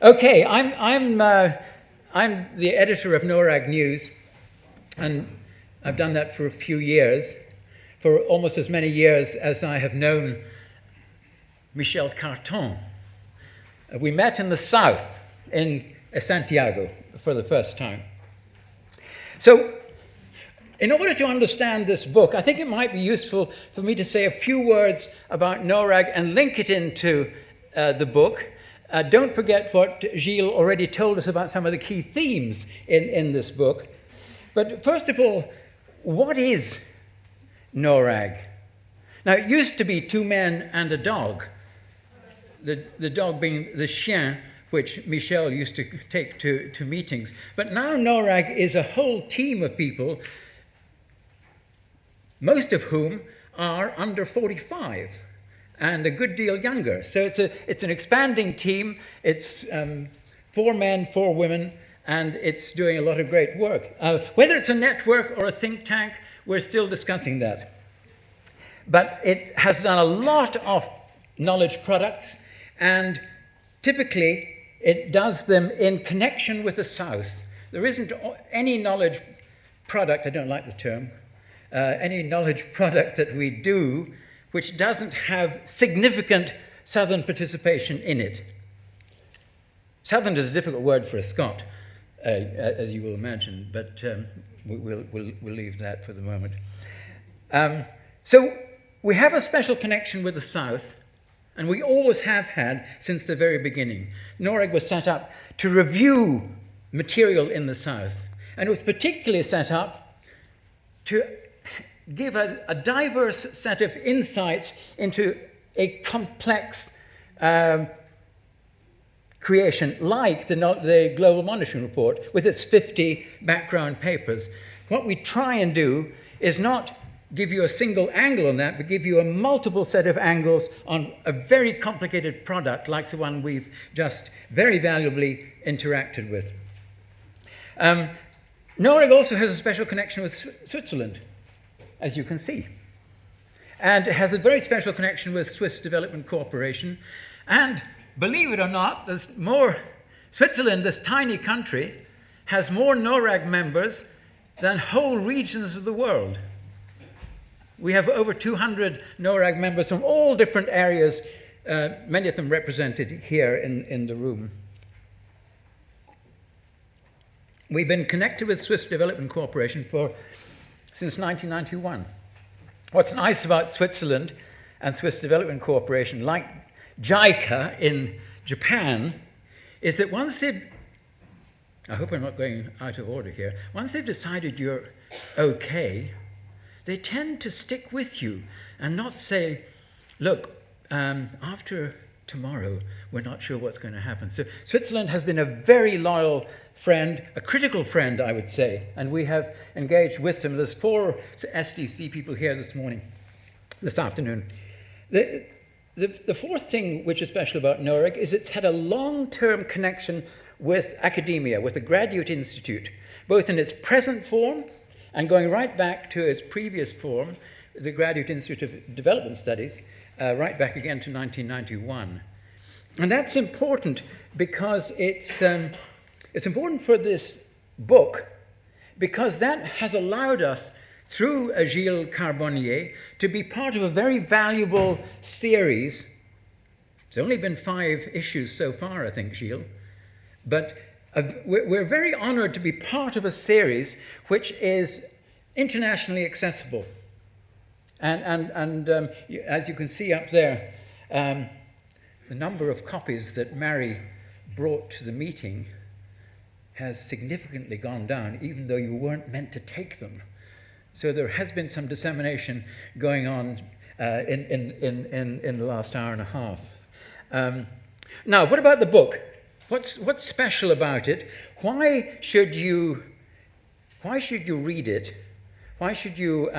Okay, I'm the editor of NORRAG News, and I've done that for a few years, for almost as many years as I have known Michel Carton. We met in the south, in Santiago, for the first time. So, in order to understand this book, I think it might be useful for me to say a few words about NORRAG and link it into the book. Don't forget what Gilles already told us about some of the key themes in this book. But first of all, what is NORRAG? Now, it used to be two men and a dog. The dog being the chien, which Michel used to take to meetings. But now NORRAG is a whole team of people, most of whom are under 45. And a good deal younger. So it's an expanding team. It's 4 men, 4 women, and it's doing a lot of great work. Whether it's a network or a think tank, we're still discussing that. But it has done a lot of knowledge products, and typically it does them in connection with the South. There isn't any knowledge product, I don't like the term, any knowledge product that we do which doesn't have significant Southern participation in it. Southern is a difficult word for a Scot, as you will imagine, but we'll leave that for the moment. So we have a special connection with the South, and we always have had since the very beginning. NORRAG was set up to review material in the South, and it was particularly set up to give a diverse set of insights into a complex creation like the Global Monitoring Report with its 50 background papers. What we try and do is not give you a single angle on that, but give you a multiple set of angles on a very complicated product like the one we've just very valuably interacted with. NORRAG also has a special connection with Switzerland, as you can see. And it has a very special connection with Swiss Development Corporation. And believe it or not, there's more. Switzerland, this tiny country, has more NORRAG members than whole regions of the world. We have over 200 NORRAG members from all different areas, many of them represented here in the room. We've been connected with Swiss Development Corporation since 1991. What's nice about Switzerland and Swiss Development Corporation, like JICA in Japan, is that once they've, I hope I'm not going out of order here, once they've decided you're okay, they tend to stick with you and not say, look, after tomorrow, we're not sure what's going to happen. So Switzerland has been a very loyal friend, a critical friend, I would say, and we have engaged with them. There's 4 SDC people here this afternoon. The fourth thing which is special about NORRAG is it's had a long-term connection with academia, with the Graduate Institute, both in its present form and going right back to its previous form, the Graduate Institute of Development Studies, right back again to 1991. And that's important because it's important for this book because that has allowed us, through Gilles Carbonnier, to be part of a very valuable series. It's only been 5 issues so far, I think, Gilles. But we're very honored to be part of a series which is internationally accessible. And as you can see up there, the number of copies that Mary brought to the meeting has significantly gone down, even though you weren't meant to take them. So there has been some dissemination going on in the last hour and a half. Now, what about the book? What's special about it? Why should you read it? Why should you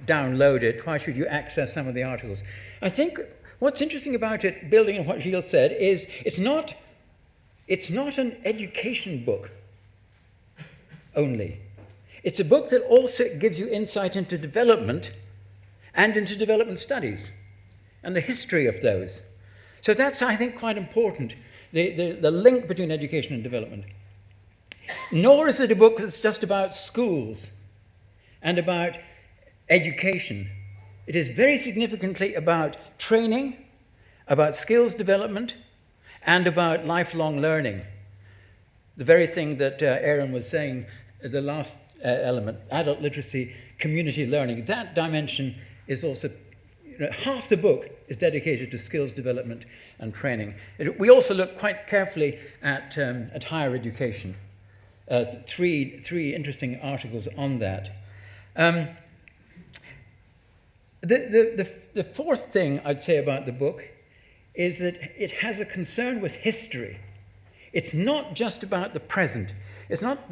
download it? Why should you access some of the articles? I think what's interesting about it, building on what Gilles said, is it's not an education book only. It's a book that also gives you insight into development and into development studies and the history of those. So that's, I think, quite important the link between education and development. Nor is it a book that's just about schools and about education. It is very significantly about training, about skills development, and about lifelong learning. The very thing that Aaron was saying, the last element, adult literacy, community learning, that dimension is also, half the book is dedicated to skills development and training. We also look quite carefully at higher education. Three interesting articles on that. The fourth thing I'd say about the book is that it has a concern with history. It's not just about the present. It's not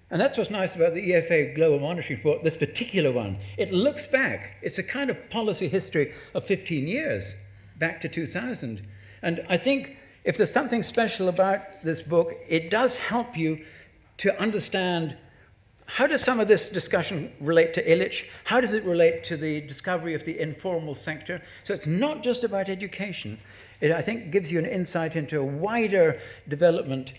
and that's what's nice about the EFA Global Monitoring Report, this particular one. It looks back. It's a kind of policy history of 15 years, back to 2000. And I think if there's something special about this book, it does help you to understand how does some of this discussion relate to Illich? How does it relate to the discovery of the informal sector? So it's not just about education. It, I think, gives you an insight into a wider development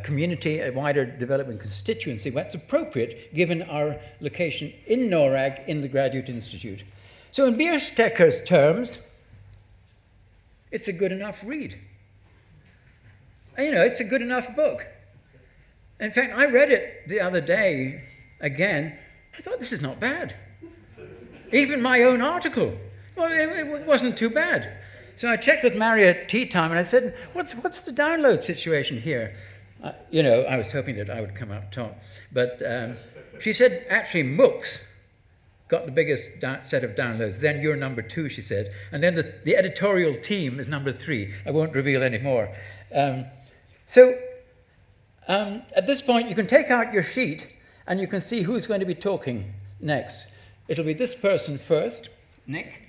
community, a wider development constituency. That's appropriate given our location in NORRAG in the Graduate Institute. So in Bierstekker's terms, it's a good enough read. And, it's a good enough book. In fact, I read it the other day again. I thought, this is not bad. Even my own article, well, it wasn't too bad. So I checked with Mary at tea time, and I said, what's the download situation here? I was hoping that I would come up top. But she said, actually, MOOCs got the biggest set of downloads. Then you're number 2, she said. And then the editorial team is number 3. I won't reveal any more. At this point, you can take out your sheet, and you can see who's going to be talking next. It'll be this person first, Nick,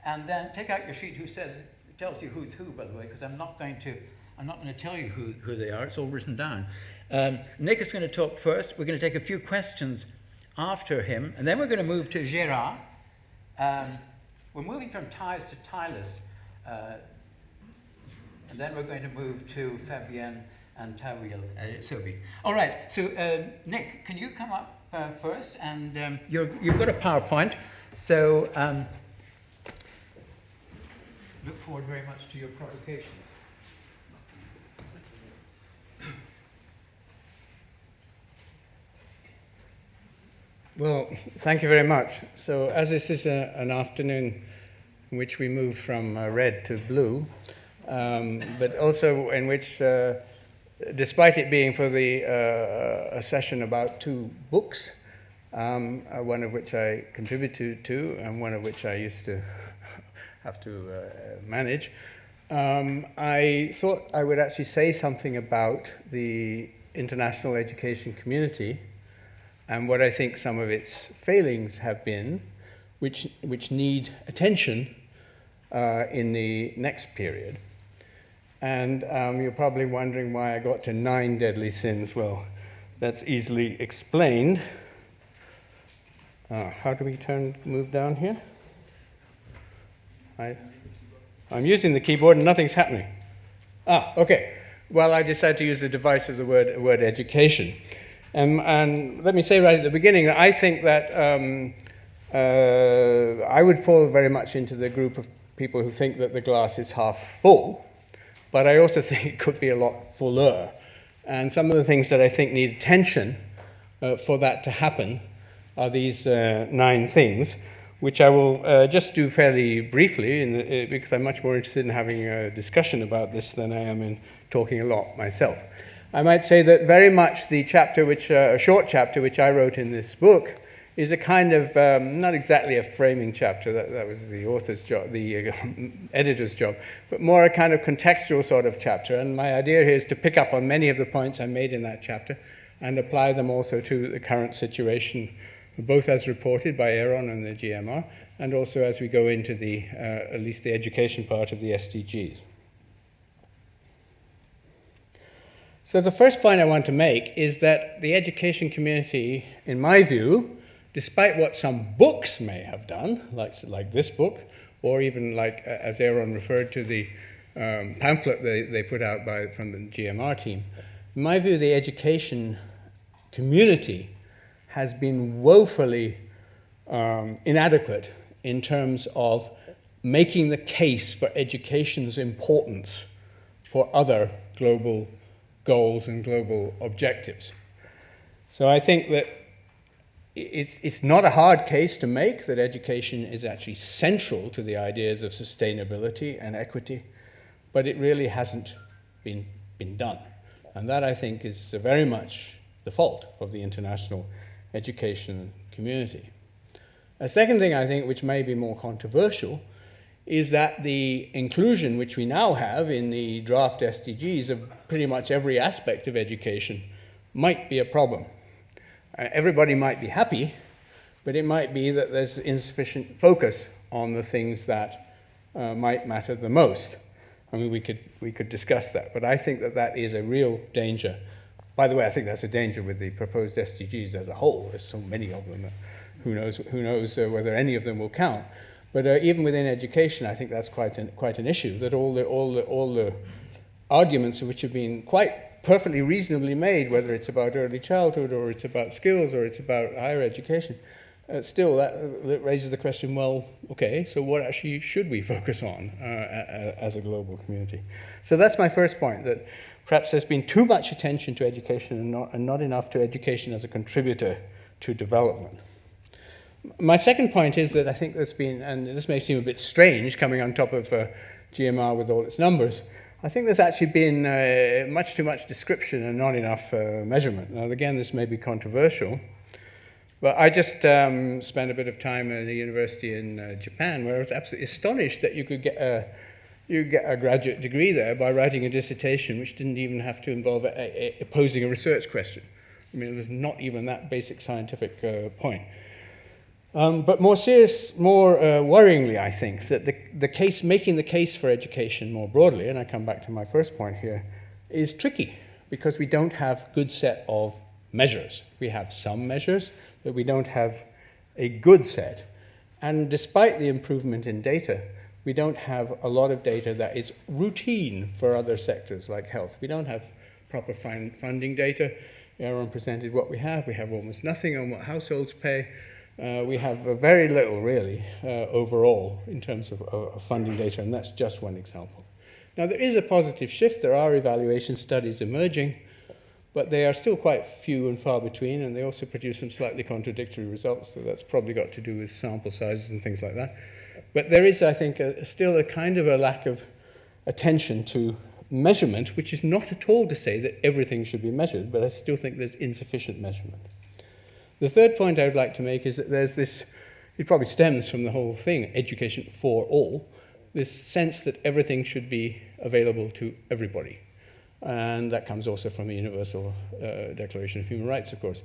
and then take out your sheet tells you who's who, by the way, because I'm not going to tell you who they are. It's all written down. Nick is going to talk first. We're going to take a few questions after him, and then we're going to move to Gérard. We're moving from ties to Tylus, and then we're going to move to Fabienne and Tawil, Sobhi. All right, so Nick, can you come up first? And you've got a PowerPoint, so look forward very much to your provocations. Well, thank you very much. So as this is an afternoon in which we move from red to blue, but also in which despite it being for a session about 2 books, one of which I contributed to and one of which I used to have to manage, I thought I would actually say something about the international education community and what I think some of its failings have been, which need attention in the next period. And you're probably wondering why I got to 9 deadly sins. Well, that's easily explained. How do we move down here? I'm using the keyboard and nothing's happening. Okay. Well, I decided to use the device of the word education. And let me say right at the beginning that I think that I would fall very much into the group of people who think that the glass is half full. But I also think it could be a lot fuller. And some of the things that I think need attention for that to happen are these 9 things, which I will just do fairly briefly because I'm much more interested in having a discussion about this than I am in talking a lot myself. I might say that very much the chapter, a short chapter which I wrote in this book, is a kind of, not exactly a framing chapter, that was the author's job, the editor's job, but more a kind of contextual sort of chapter. And my idea here is to pick up on many of the points I made in that chapter and apply them also to the current situation, both as reported by Aaron and the GMR, and also as we go into at least the education part of the SDGs. So the first point I want to make is that the education community, in my view, despite what some books may have done, like this book, or even like, as Aaron referred to, the pamphlet they put out from the GMR team. In my view, the education community has been woefully inadequate in terms of making the case for education's importance for other global goals and global objectives. So I think that it's not a hard case to make that education is actually central to the ideas of sustainability and equity, but it really hasn't been done. And that, I think, is very much the fault of the international education community. A second thing, I think, which may be more controversial, is that the inclusion which we now have in the draft SDGs of pretty much every aspect of education might be a problem. Everybody might be happy, but it might be that there's insufficient focus on the things that might matter the most. I mean, we could discuss that, but I think that that is a real danger. By the way, I think that's a danger with the proposed SDGs as a whole. There's so many of them that who knows whether any of them will count. But even within education, I think that's quite an issue, that all the arguments which have been quite perfectly reasonably made, whether it's about early childhood or it's about skills or it's about higher education, still that raises the question, well, okay, so what actually should we focus on as a global community? So that's my first point, that perhaps there's been too much attention to education and not enough to education as a contributor to development. My second point is that I think there's been, and this may seem a bit strange coming on top of GMR with all its numbers, I think there's actually been much too much description and not enough measurement. Now, again, this may be controversial, but I just spent a bit of time at a university in Japan where I was absolutely astonished that you could get a graduate degree there by writing a dissertation which didn't even have to involve posing a research question. I mean, it was not even that basic scientific point. But more worryingly, I think, that making the case for education more broadly, and I come back to my first point here, is tricky because we don't have a good set of measures. We have some measures, but we don't have a good set. And despite the improvement in data, we don't have a lot of data that is routine for other sectors like health. We don't have proper funding data. Aaron presented what we have. We have almost nothing on what households pay. We have very little, really, overall in terms of funding data, and that's just one example. Now, there is a positive shift. There are evaluation studies emerging, but they are still quite few and far between, and they also produce some slightly contradictory results, so that's probably got to do with sample sizes and things like that. But there is, I think, still a kind of a lack of attention to measurement, which is not at all to say that everything should be measured, but I still think there's insufficient measurement. The third point I would like to make is that there's this, it probably stems from the whole thing, education for all, this sense that everything should be available to everybody. And that comes also from the Universal Declaration of Human Rights, of course,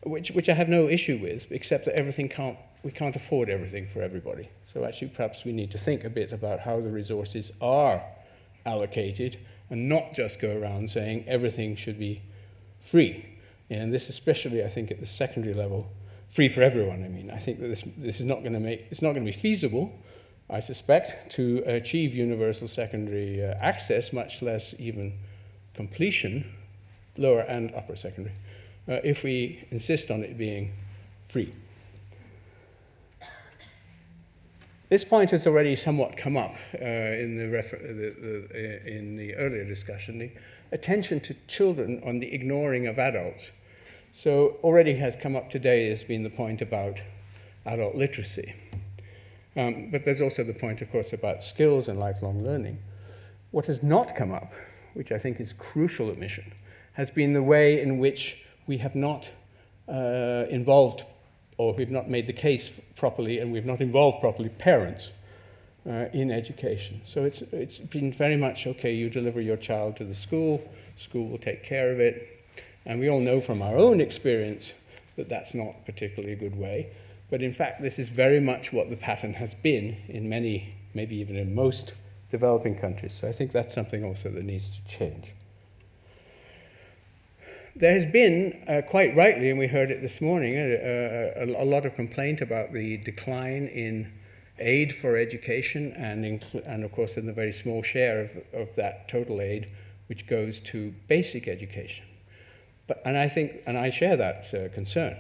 which I have no issue with, except that we can't afford everything for everybody. So actually, perhaps we need to think a bit about how the resources are allocated and not just go around saying everything should be free. And this especially, I think, at the secondary level, free for everyone. I mean, I think that this is not going to it's not going to be feasible, I suspect, to achieve universal secondary access, much less even completion, lower and upper secondary, if we insist on it being free. This point has already somewhat come up in the earlier discussion, the attention to children on the ignoring of adults. So already has come up today has been the point about adult literacy. But there's also the point, of course, about skills and lifelong learning. What has not come up, which I think is crucial omission, has been the way in which we have not involved, or we've not made the case properly, and we've not involved properly parents in education. So it's been very much, okay, you deliver your child to the school will take care of it. And we all know from our own experience that that's not particularly a good way. But in fact, this is very much what the pattern has been in many, maybe even in most developing countries. So I think that's something also that needs to change. There has been, quite rightly, and we heard it this morning, a lot of complaint about the decline in aid for education, and of course in the very small share of that total aid which goes to basic education. And I share that concern.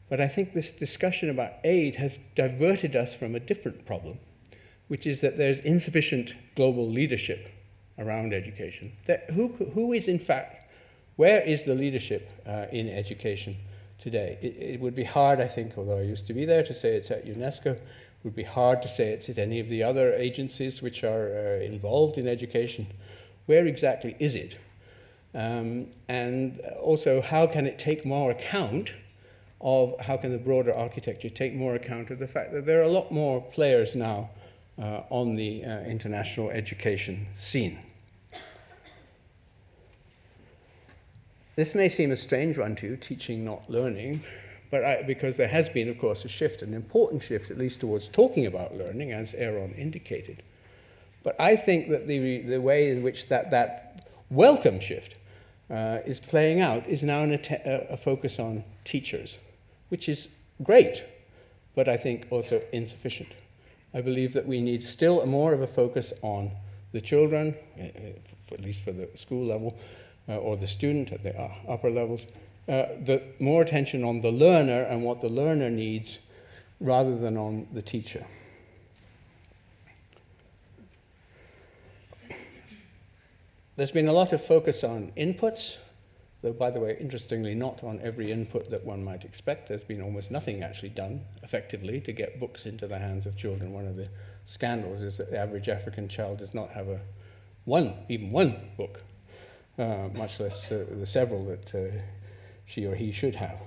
But I think this discussion about aid has diverted us from a different problem, which is that there's insufficient global leadership around education. Who is in fact, where is the leadership in education today? It would be hard, I think, although I used to be there, to say it's at UNESCO. It would be hard to say it's at any of the other agencies which are involved in education. Where exactly is it? And also, how can it take more account of, how can the broader architecture take more account of the fact that there are a lot more players now on the international education scene? This may seem a strange one to you, teaching not learning, but because there has been, of course, a shift, an important shift, at least towards talking about learning, as Aaron indicated. But I think that the way in which that welcome shift is playing out is now a focus on teachers, which is great, but I think also insufficient. I believe that we need still more of a focus on the children, at least for the school level, or the student at the upper levels, more attention on the learner and what the learner needs rather than on the teacher. There's been a lot of focus on inputs, though, by the way, interestingly, not on every input that one might expect. There's been almost nothing actually done effectively to get books into the hands of children. One of the scandals is that the average African child does not have even one book, much less the several that she or he should have.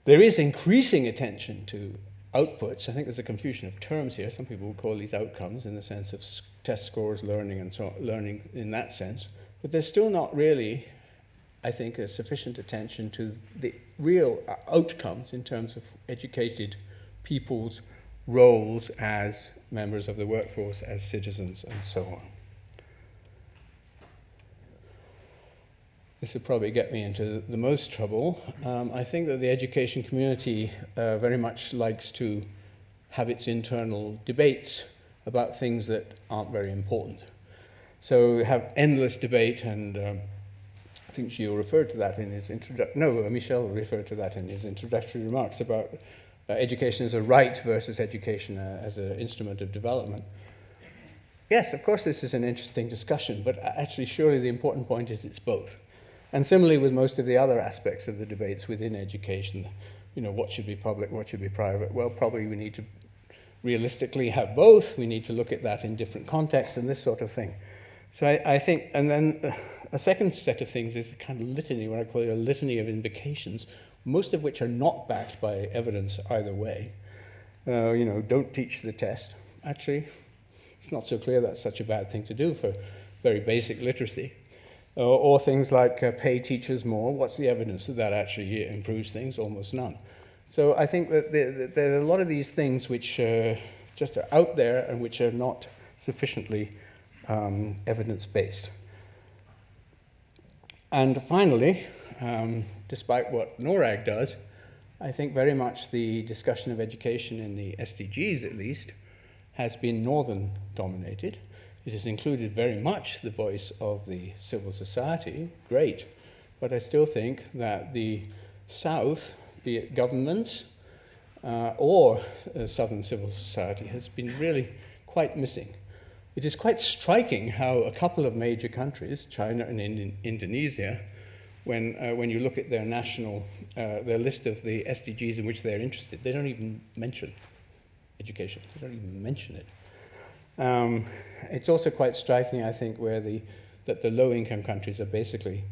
There is increasing attention to outputs. I think there's a confusion of terms here. Some people will call these outcomes in the sense of test scores, learning, and so on, learning in that sense. But there's still not really, I think, a sufficient attention to the real outcomes in terms of educated people's roles as members of the workforce, as citizens, and so on. This would probably get me into the most trouble. I think that the education community very much likes to have its internal debates about things that aren't very important. So we have endless debate, and I think Gio referred to that in his Michel referred to that in his introductory remarks about education as a right versus education as an instrument of development. Yes, of course this is an interesting discussion, but actually surely the important point is it's both. And similarly with most of the other aspects of the debates within education, what should be public, what should be private? Well, probably we need to realistically have both. We need to look at that in different contexts and this sort of thing. So I think, and then a second set of things is a kind of litany, what I call it a litany of invocations, most of which are not backed by evidence either way. Don't teach the test. Actually, it's not so clear that's such a bad thing to do for very basic literacy. Or things like pay teachers more. What's the evidence that that actually improves things? Almost none. So I think that there are a lot of these things which just are out there and which are not sufficiently evidence-based. And finally, despite what NORRAG does, I think very much the discussion of education in the SDGs, at least, has been northern-dominated. It has included very much the voice of the civil society, great, but I still think that the South, be it governments or Southern civil society, has been really quite missing. It is quite striking how a couple of major countries, China and Indonesia, when you look at their their list of the SDGs in which they're interested, they don't even mention education. They don't even mention it. It's also quite striking, I think, that the low-income countries are basically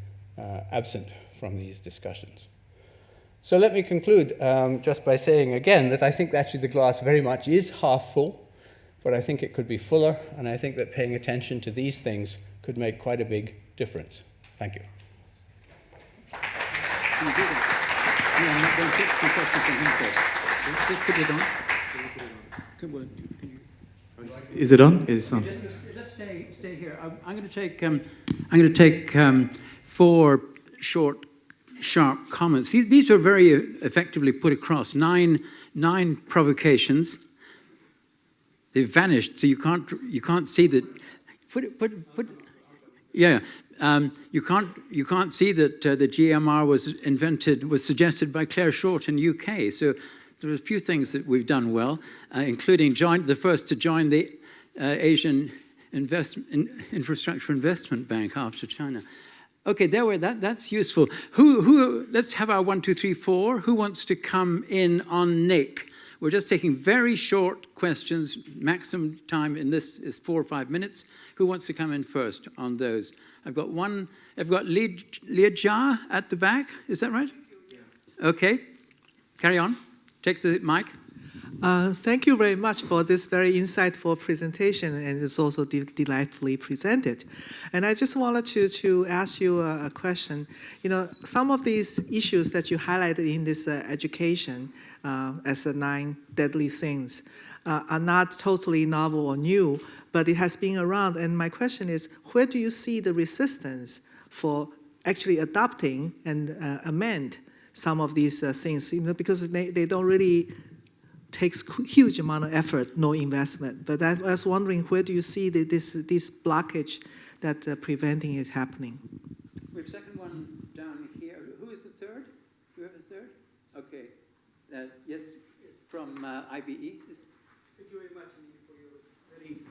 absent from these discussions. So let me conclude just by saying again that I think actually the glass very much is half full, but I think it could be fuller, and I think that paying attention to these things could make quite a big difference. Thank you. Is it on? It's on. Just stay here. I'm going to take 4 short, sharp comments. These are very effectively put across. 9 provocations, They've vanished, so you can't see that. Yeah. You can't see that the GMR was suggested by Claire Short in UK. So there are a few things that we've done well, including the first to join the Asian Infrastructure Investment Bank after China. Okay, that's useful. Let's have our 1, 2, 3, 4. Who wants to come in on Nick? We're just taking very short questions. Maximum time in this is 4 or 5 minutes. Who wants to come in first on those? I've got Lia at the back. Is that right? Yes. Okay. Carry on. Take the mic. Thank you very much for this very insightful presentation, and it's also delightfully presented. And I just wanted to ask you a question. You know, some of these issues that you highlighted in this education as the 9 deadly sins are not totally novel or new, but it has been around. And my question is, where do you see the resistance for actually adopting and amend some of these things? You know, because they don't really takes huge amount of effort, no investment. But I was wondering, where do you see this blockage that preventing it happening? We have second one down here. Who is the third? You have a third? Okay. Yes, from IBE. Thank you very much for your very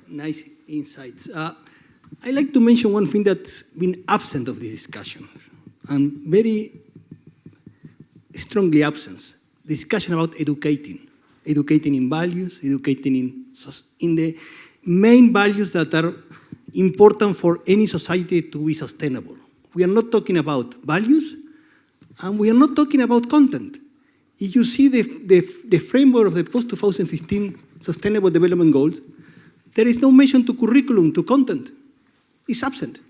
nice insights. I'd like to mention one thing that's been absent of this discussion, and very strongly absent. Discussion about educating in values, educating in the main values that are important for any society to be sustainable. We are not talking about values, and we are not talking about content. If you see the framework of the post-2015 Sustainable Development Goals, there is no mention to curriculum, to content. It's absent.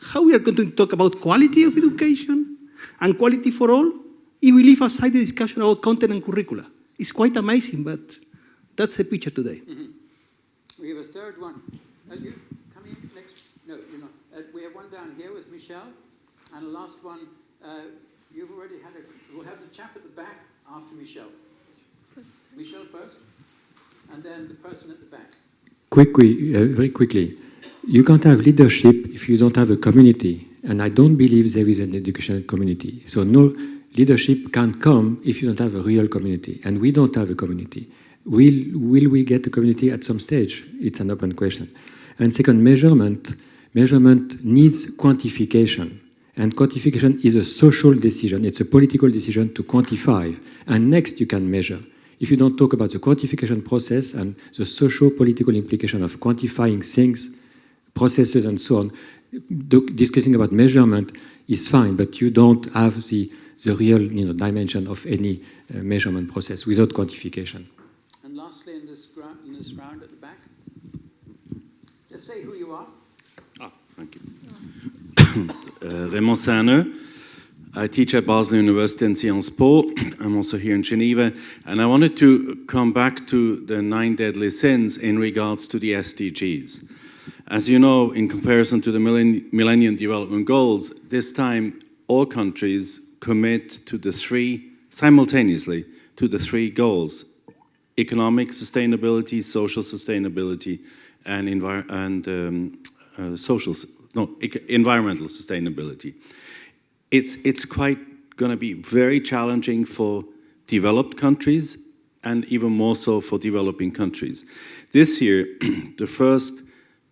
How we are going to talk about quality of education and quality for all if we leave aside the discussion about content and curricula? It's quite amazing, but that's the picture today. Mm-hmm. We have a third one. You come in next? No, you're not. We have one down here with Michelle, and the last one. You've already had we'll have the chap at the back after Michelle. Michelle first, and then the person at the back. Very quickly. You can't have leadership if you don't have a community, and I don't believe there is an educational community. So no. Leadership can't come if you don't have a real community, and we don't have a community. Will we get a community at some stage? It's an open question. And second, measurement. Measurement needs quantification, and quantification is a social decision. It's a political decision to quantify, and next you can measure. If you don't talk about the quantification process and the socio-political implication of quantifying things, processes, and so on, discussing about measurement is fine, but you don't have the real dimension of any measurement process without quantification. And lastly, in this round at the back, just say who you are. Thank you. Raymond Sainer. I teach at Basel University and Sciences Po. I'm also here in Geneva. And I wanted to come back to the 9 deadly sins in regards to the SDGs. As you know, in comparison to the Millennium Development Goals, this time all countries commit to simultaneously to the 3 goals: economic sustainability, social sustainability, and environmental sustainability. It's quite going to be very challenging for developed countries, and even more so for developing countries. This year, the first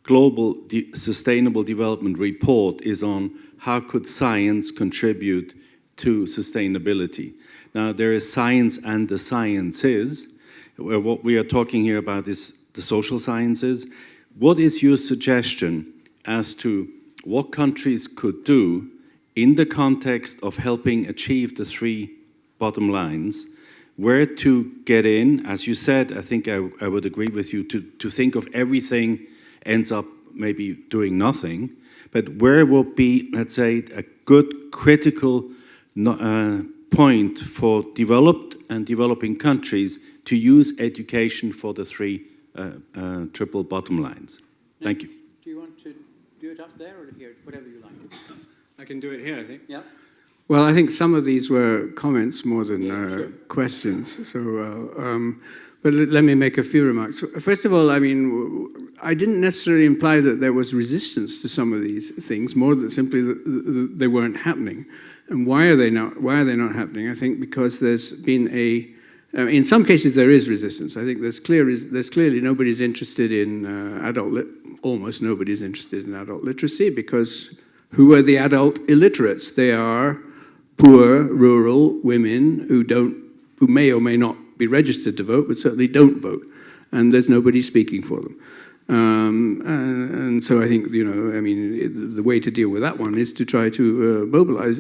Global Sustainable Development Report is on how could science contribute to sustainability. Now, there is science and the sciences. What we are talking here about is the social sciences. What is your suggestion as to what countries could do in the context of helping achieve the 3 bottom lines, where to get in? As you said, I think I would agree with you, to think of everything ends up maybe doing nothing, but where will be, let's say, a good critical point for developed and developing countries to use education for the 3 triple bottom lines? Thank you. Do you want to do it up there or here, whatever you like? I can do it here, I think. Yeah. Well, I think some of these were comments more than questions. So, but let me make a few remarks. First of all, I mean, I didn't necessarily imply that there was resistance to some of these things, more than simply that they weren't happening. And why are they not? Why are they not happening? I think because there's been in some cases there is resistance. I think there's clearly nobody's interested in almost nobody's interested in adult literacy, because who are the adult illiterates? They are poor, rural women who may or may not be registered to vote, but certainly don't vote, and there's nobody speaking for them. And so I think, you know, I mean, the way to deal with that one is to try to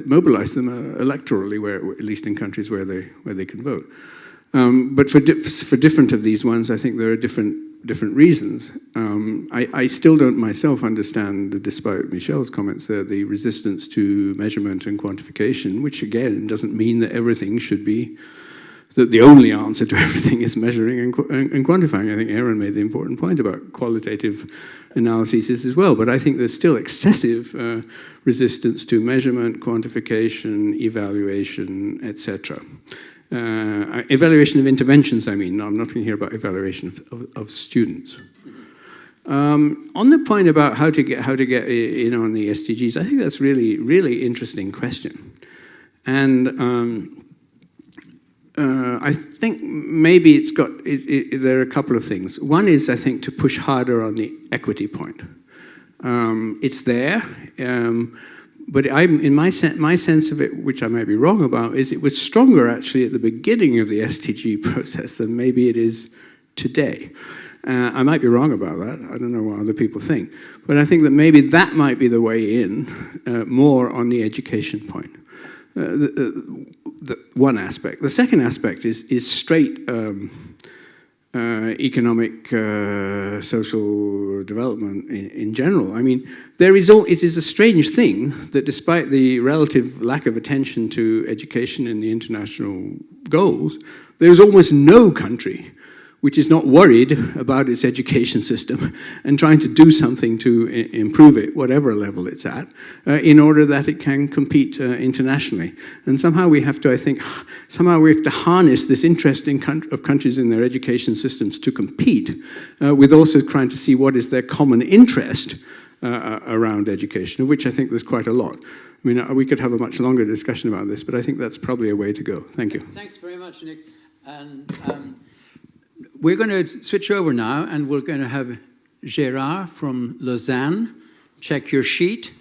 mobilize them electorally, at least in countries where they can vote. But for different of these ones, I think there are different reasons. I still don't myself understand, despite Michelle's comments there, the resistance to measurement and quantification, which again doesn't mean that everything should be, that the only answer to everything is measuring and quantifying. I think Aaron made the important point about qualitative analyses as well, but I think there's still excessive resistance to measurement, quantification, evaluation, etc. Evaluation of interventions, I mean. I'm not talking here about evaluation of students. On the point about how to get in on the SDGs, I think that's really interesting question. And I think maybe there are a couple of things. One is, I think, to push harder on the equity point. It's there, but in my sense of it, which I may be wrong about, is it was stronger actually at the beginning of the SDG process than maybe it is today. I might be wrong about that. I don't know what other people think. But I think that maybe that might be the way in, more on the education point. The one aspect. The second aspect is straight economic, social development in general. I mean, it is a strange thing that despite the relative lack of attention to education in the international goals, there's almost no country which is not worried about its education system and trying to do something to improve it, whatever level it's at, in order that it can compete internationally. And somehow we have to, I think, harness this interest of countries in their education systems to compete, with also trying to see what is their common interest around education, of which I think there's quite a lot. I mean, we could have a much longer discussion about this, but I think that's probably a way to go. Thank you. Thanks very much, Nick. And we're going to switch over now, and we're going to have Gérard from Lausanne check your sheet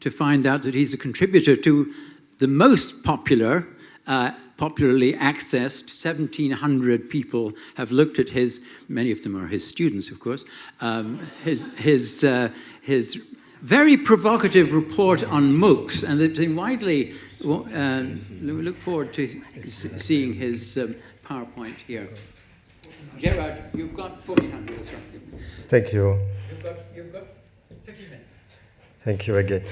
to find out that he's a contributor to the most popularly accessed. 1,700 people have looked at many of them are his students, of course, his very provocative report on MOOCs, and it's been widely, we look forward to seeing his PowerPoint here. Gérard, you've got 1,400, that's right. Thank you. You've got 50 minutes. Thank you again.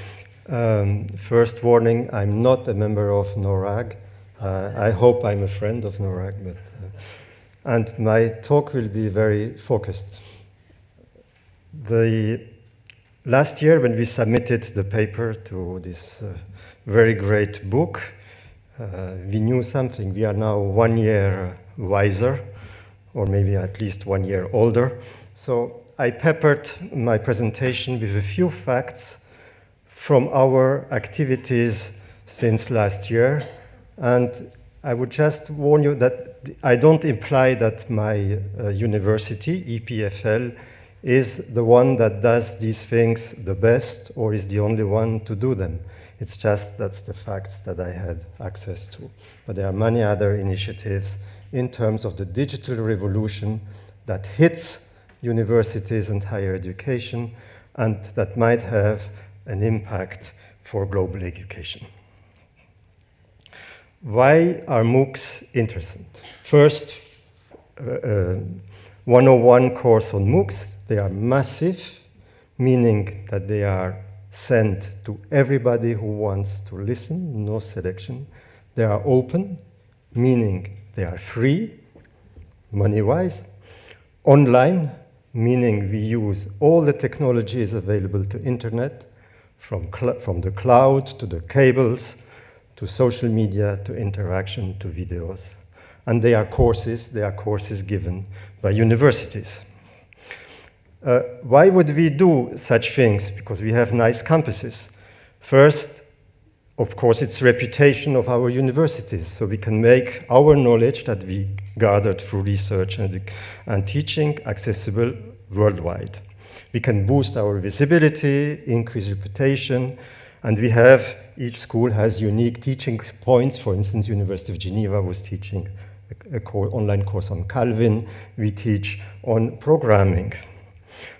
First warning, I'm not a member of NORAG. I hope I'm a friend of NORAG, but and my talk will be very focused. Last year, when we submitted the paper to this very great book, we knew something. We are now 1 year wiser, or maybe at least 1 year older. So I peppered my presentation with a few facts from our activities since last year. And I would just warn you that I don't imply that my university, EPFL, is the one that does these things the best or is the only one to do them. It's just that's the facts that I had access to. But there are many other initiatives in terms of the digital revolution that hits universities and higher education and that might have an impact for global education. Why are MOOCs interesting? First, 101 course on MOOCs. They are massive, meaning that they are sent to everybody who wants to listen, no selection. They are open, meaning they are free, money-wise. Online, meaning we use all the technologies available to internet, from the cloud to the cables, to social media, to interaction, to videos. And they are courses given by universities. Why would we do such things? Because we have nice campuses. First, of course, it's reputation of our universities, so we can make our knowledge that we gathered through research and teaching accessible worldwide. We can boost our visibility, increase reputation, and each school has unique teaching points. For instance, University of Geneva was teaching an online course on Calvin. We teach on programming.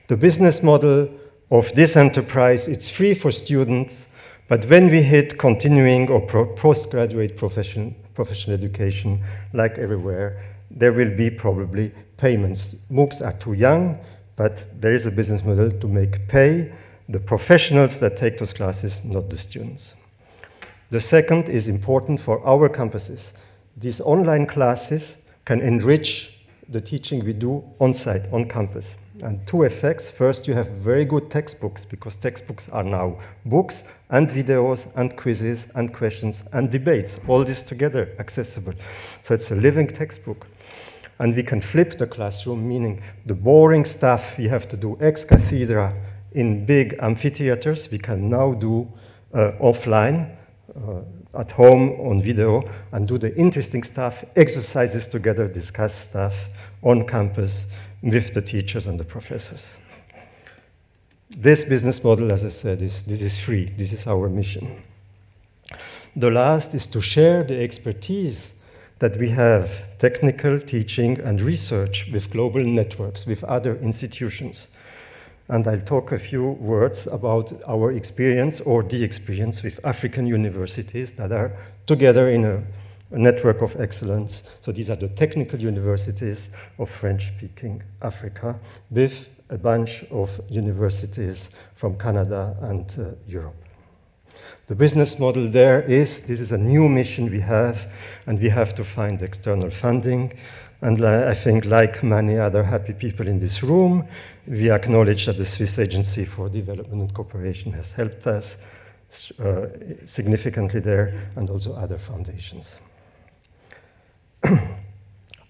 The business model of this enterprise, it's free for students, but when we hit continuing or postgraduate professional education, like everywhere, there will be probably payments. MOOCs are too young, but there is a business model to make pay the professionals that take those classes, not the students. The second is important for our campuses. These online classes can enrich the teaching we do on-site, on campus. And two effects. First, you have very good textbooks, because textbooks are now books and videos and quizzes and questions and debates, all this together accessible. So it's a living textbook. And we can flip the classroom, meaning the boring stuff we have to do ex cathedra in big amphitheaters, we can now do offline, at home on video, and do the interesting stuff, exercises together, discuss stuff on campus with the teachers and the professors. This business model, as I said, this is free. This is our mission. The last is to share the expertise that we have, technical, teaching, and research with global networks, with other institutions. And I'll talk a few words about our experience or the experience with African universities that are together in a network of excellence. So these are the technical universities of French-speaking Africa, with a bunch of universities from Canada and Europe. The business model there is, this is a new mission we have, and we have to find external funding. And I think, like many other happy people in this room, we acknowledge that the Swiss Agency for Development and Cooperation has helped us significantly there, and also other foundations.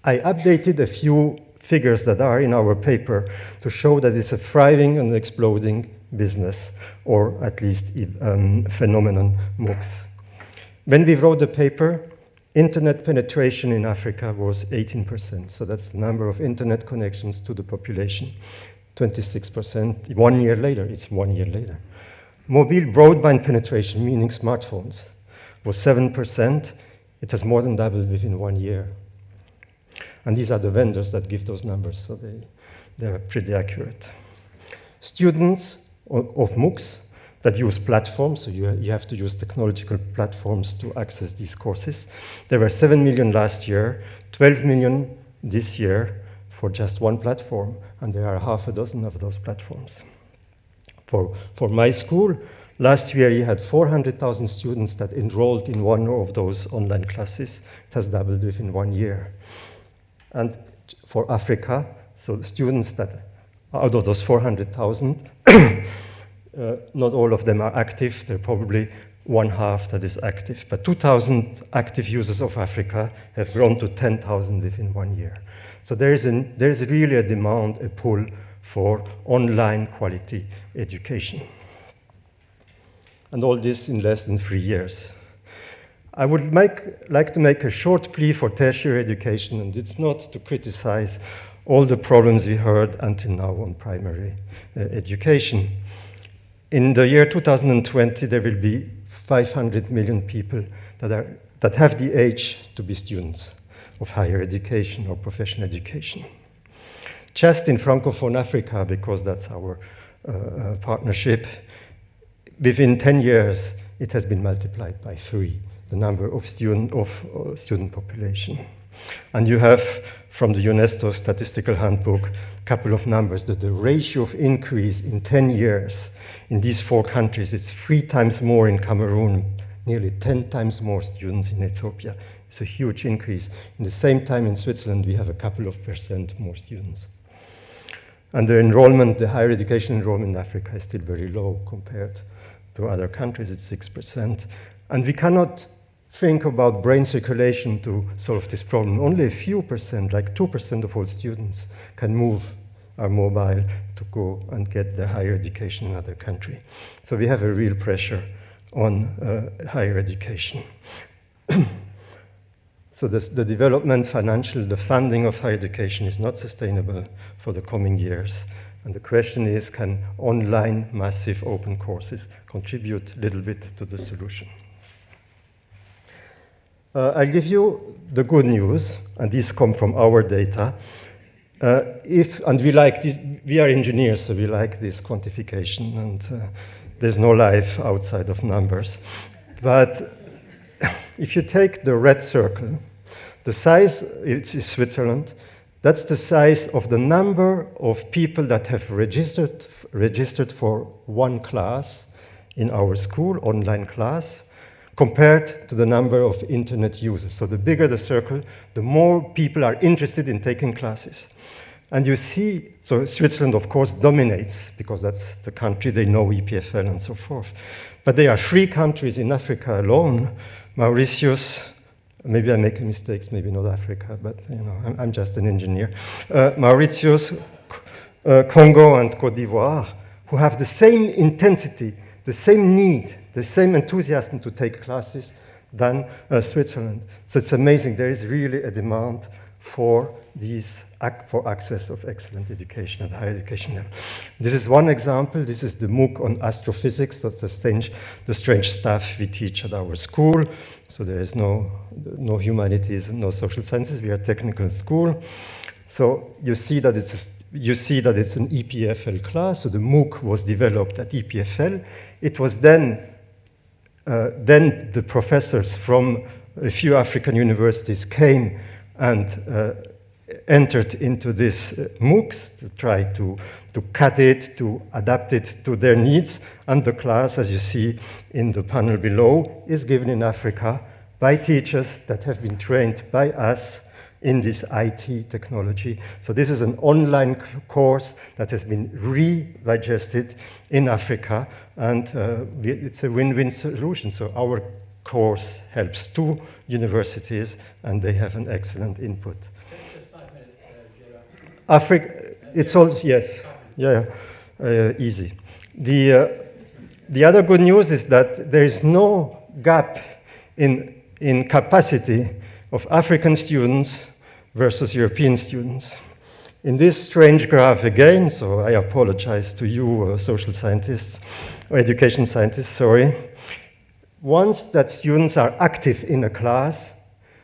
I updated a few figures that are in our paper to show that it's a thriving and exploding business, or at least phenomenon, MOOCs. When we wrote the paper, internet penetration in Africa was 18%, so that's the number of internet connections to the population. 26%, 1 year later, it's 1 year later. Mobile broadband penetration, meaning smartphones, was 7%. It has more than doubled within 1 year. And these are the vendors that give those numbers, so they're pretty accurate. Students of MOOCs that use platforms, so you have to use technological platforms to access these courses. There were 7 million last year, 12 million this year for just one platform, and there are half a dozen of those platforms. For my school, last year you had 400,000 students that enrolled in one of those online classes. It has doubled within 1 year. And for Africa, so students that out of those 400,000, not all of them are active. They're probably one half that is active. But 2,000 active users of Africa have grown to 10,000 within 1 year. So there is really a demand, a pull for online quality education. And all this in less than 3 years. I would like to make a short plea for tertiary education, and it's not to criticize all the problems we heard until now on primary education. In the year 2020, there will be 500 million people that have the age to be students of higher education or professional education. Just in Francophone Africa, because that's our partnership, within 10 years, it has been multiplied by 3, the number of student population. And you have, from the UNESCO statistical handbook, a couple of numbers, that the ratio of increase in 10 years in these 4 countries, it's 3 times more in Cameroon, nearly 10 times more students in Ethiopia. It's a huge increase. In the same time in Switzerland, we have a couple of % more students. And the enrollment, the higher education enrollment in Africa is still very low compared to other countries. It's 6%. And we cannot think about brain circulation to solve this problem. Only a few percent, like 2% of all students, can move, are mobile to go and get their higher education in another country. So we have a real pressure on higher education. So the development, financial, the funding of higher education is not sustainable for the coming years. And the question is, can online massive open courses contribute a little bit to the solution? I'll give you the good news, and these come from our data. And we like this, we are engineers, so we like this quantification, and there's no life outside of numbers. But if you take the red circle, the size, it's Switzerland, that's the size of the number of people that have registered for one class in our school, online class, compared to the number of internet users. So the bigger the circle, the more people are interested in taking classes. And you see, so Switzerland, of course, dominates, because that's the country, they know EPFL and so forth. But there are 3 countries in Africa alone, Mauritius, maybe I make mistakes, maybe not Africa, but you know, I'm just an engineer. Mauritius, Congo, and Côte d'Ivoire, who have the same intensity, the same need, the same enthusiasm to take classes than Switzerland. So it's amazing. There is really a demand for these, for access of excellent education at higher education level. This is one example. This is the MOOC on astrophysics. That's the strange stuff we teach at our school. So there is no humanities, no social sciences. We are a technical school. So you see that it's an EPFL class. So the MOOC was developed at EPFL. It was then the professors from a few African universities came and entered into this MOOCs to try to cut it, to adapt it to their needs. And the class, as you see in the panel below, is given in Africa by teachers that have been trained by us in this IT technology. So this is an online course that has been re-digested in Africa, and it's a win-win solution. So our course helps 2 universities, and they have an excellent input. Just 5 minutes, Gérard. Africa, it's all, yes, easy. The other good news is that there is no gap in capacity of African students versus European students. In this strange graph again, so I apologize to you social scientists, or education scientists, sorry. Once that students are active in a class,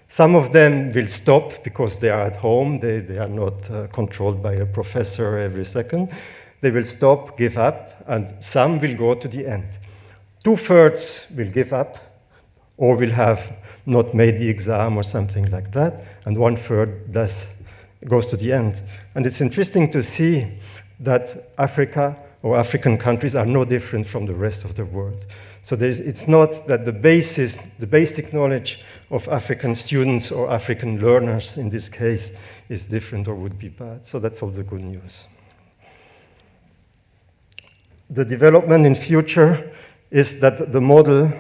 some of them will stop because they are at home, they are not controlled by a professor every second. They will stop, give up, and some will go to the end. 2/3 will give up, or will have not made the exam or something like that, and 1/3 goes to the end. And it's interesting to see that Africa or African countries are no different from the rest of the world. So it's not that the basic knowledge of African students or African learners in this case is different or would be bad. So that's also good news. The development in future is that the model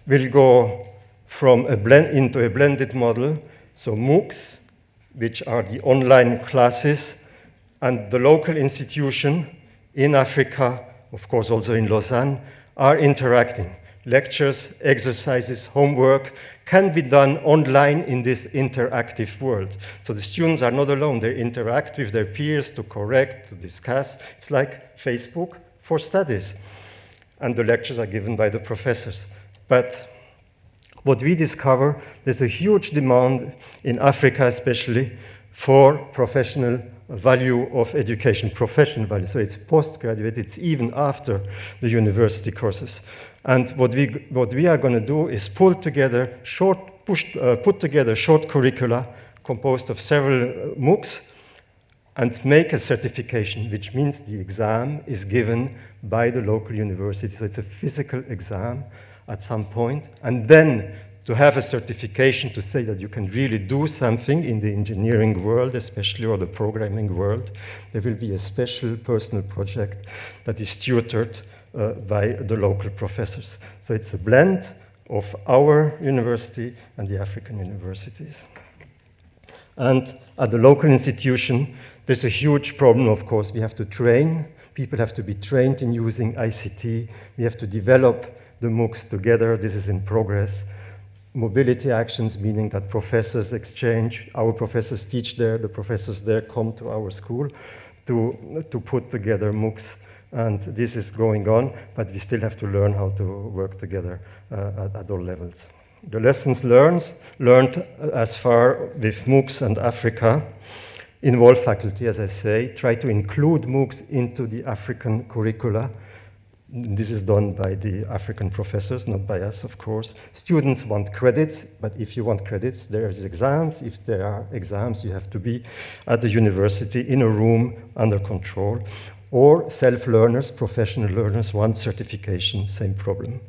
will go from into a blended model. So MOOCs, which are the online classes, and the local institution in Africa, of course also in Lausanne, are interacting. Lectures, exercises, homework can be done online in this interactive world. So the students are not alone. They interact with their peers to correct, to discuss. It's like Facebook for studies. And the lectures are given by the professors. But what we discover, there's a huge demand in Africa especially for professional value of education, professional value. So it's postgraduate, it's even after the university courses. And what we are going to do is put together short curricula composed of several MOOCs and make a certification, which means the exam is given by the local university. So it's a physical exam at some point, and then to have a certification to say that you can really do something in the engineering world, especially, or the programming world, there will be a special personal project that is tutored by the local professors. So it's a blend of our university and the African universities. And at the local institution, there's a huge problem, of course. We have to train. People have to be trained in using ICT. We have to develop the MOOCs together. This is in progress. Mobility actions, meaning that professors exchange, our professors teach there, the professors there come to our school to put together MOOCs. And this is going on, but we still have to learn how to work together at all levels. The lessons learned as far with MOOCs and Africa involve faculty, as I say, try to include MOOCs into the African curricula. This is done by the African professors, not by us, of course. Students want credits, but if you want credits, there's exams. If there are exams, you have to be at the university in a room under control. Or self-learners, professional learners want certification, same problem.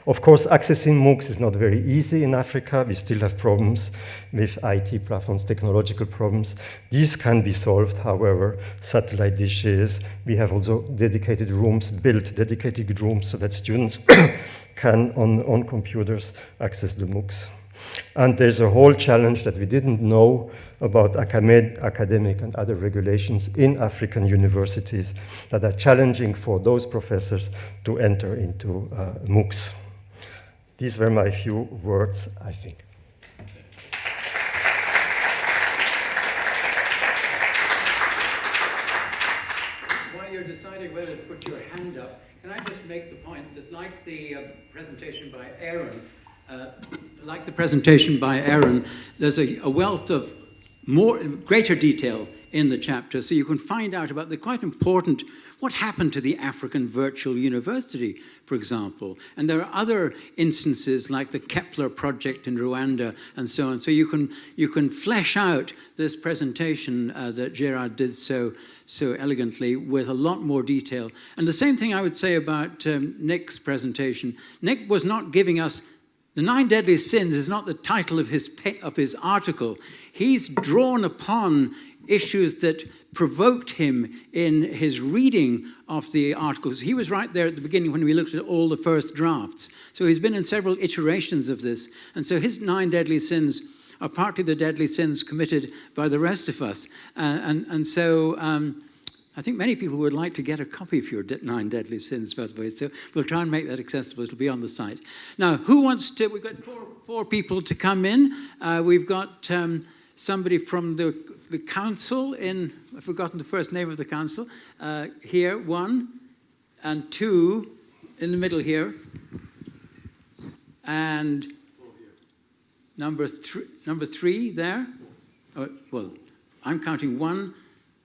Of course, accessing MOOCs is not very easy in Africa. We still have problems with IT platforms, technological problems. These can be solved, however, satellite dishes. We have also dedicated rooms, built dedicated rooms so that students can, on computers, access the MOOCs. And there's a whole challenge that we didn't know about academic and other regulations in African universities that are challenging for those professors to enter into MOOCs. These were my few words, I think. While you're deciding whether to put your hand up, can I just make the point that like the presentation by Aaron, there's a wealth of greater detail in the chapter, so you can find out about the quite important what happened to the African Virtual University, for example. And there are other instances like the Kepler project in Rwanda and so on. So you can flesh out this presentation that Gérard did so elegantly with a lot more detail. And the same thing I would say about Nick's presentation. Nick was not giving us The 9 Deadly Sins is not the title of his article. He's drawn upon issues that provoked him in his reading of the articles. He was right there at the beginning when we looked at all the first drafts. So he's been in several iterations of this. And so his 9 Deadly Sins are partly the deadly sins committed by the rest of us. I think many people would like to get a copy of your 9 Deadly Sins, by the way, so we'll try and make that accessible. It'll be on the site. Now, who wants to, we've got four people to come in. We've got somebody from the council in, I've forgotten the first name of the council, here, 1, and 2 in the middle here, and number 3 there. Well, I'm counting 1,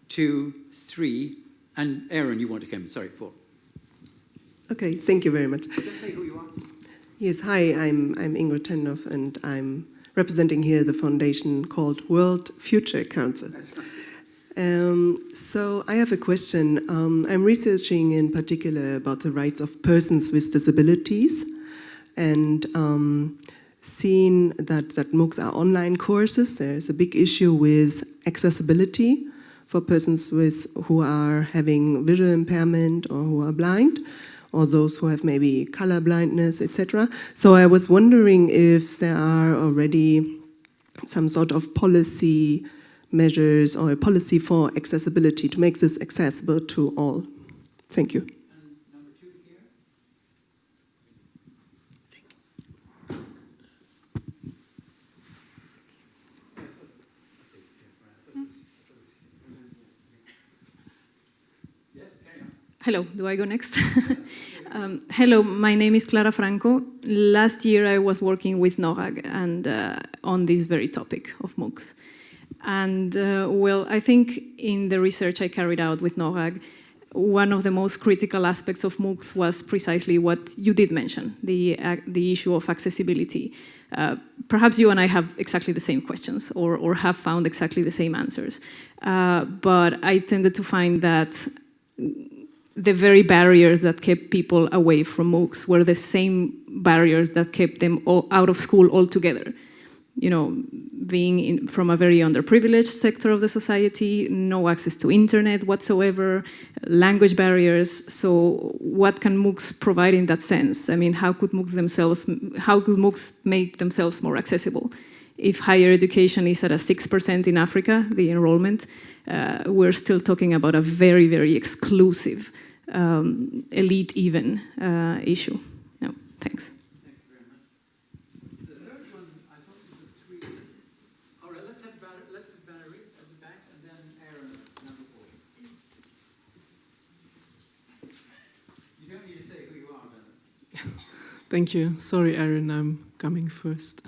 2, 3, and Aaron, you want to come? Sorry, 4. Okay, thank you very much. Just say who you are. Yes, hi, I'm Ingrid Tenhoff, and I'm representing here the foundation called World Future Council. That's right. So I have a question. I'm researching in particular about the rights of persons with disabilities, and seeing that MOOCs are online courses, there's a big issue with accessibility for persons who are having visual impairment or who are blind, or those who have maybe color blindness, etc. So I was wondering if there are already some sort of policy measures or a policy for accessibility to make this accessible to all. Thank you. And number 2 here. Hello, do I go next? Hello, my name is Clara Franco. Last year I was working with NORRAG and on this very topic of MOOCs. And well, I think in the research I carried out with NORRAG, one of the most critical aspects of MOOCs was precisely what you did mention, the issue of accessibility. Perhaps you and I have exactly the same questions or have found exactly the same answers. But I tended to find that the very barriers that kept people away from MOOCs were the same barriers that kept them all out of school altogether. you know, being from a very underprivileged sector of the society, no access to internet whatsoever, language barriers. So what can MOOCs provide in that sense? I mean, how could MOOCs make themselves more accessible? If higher education is at a 6% in Africa, the enrollment, we're still talking about a very, very exclusive, elite even issue. No, thanks. Thank you. Sorry, Aaron, I'm coming first.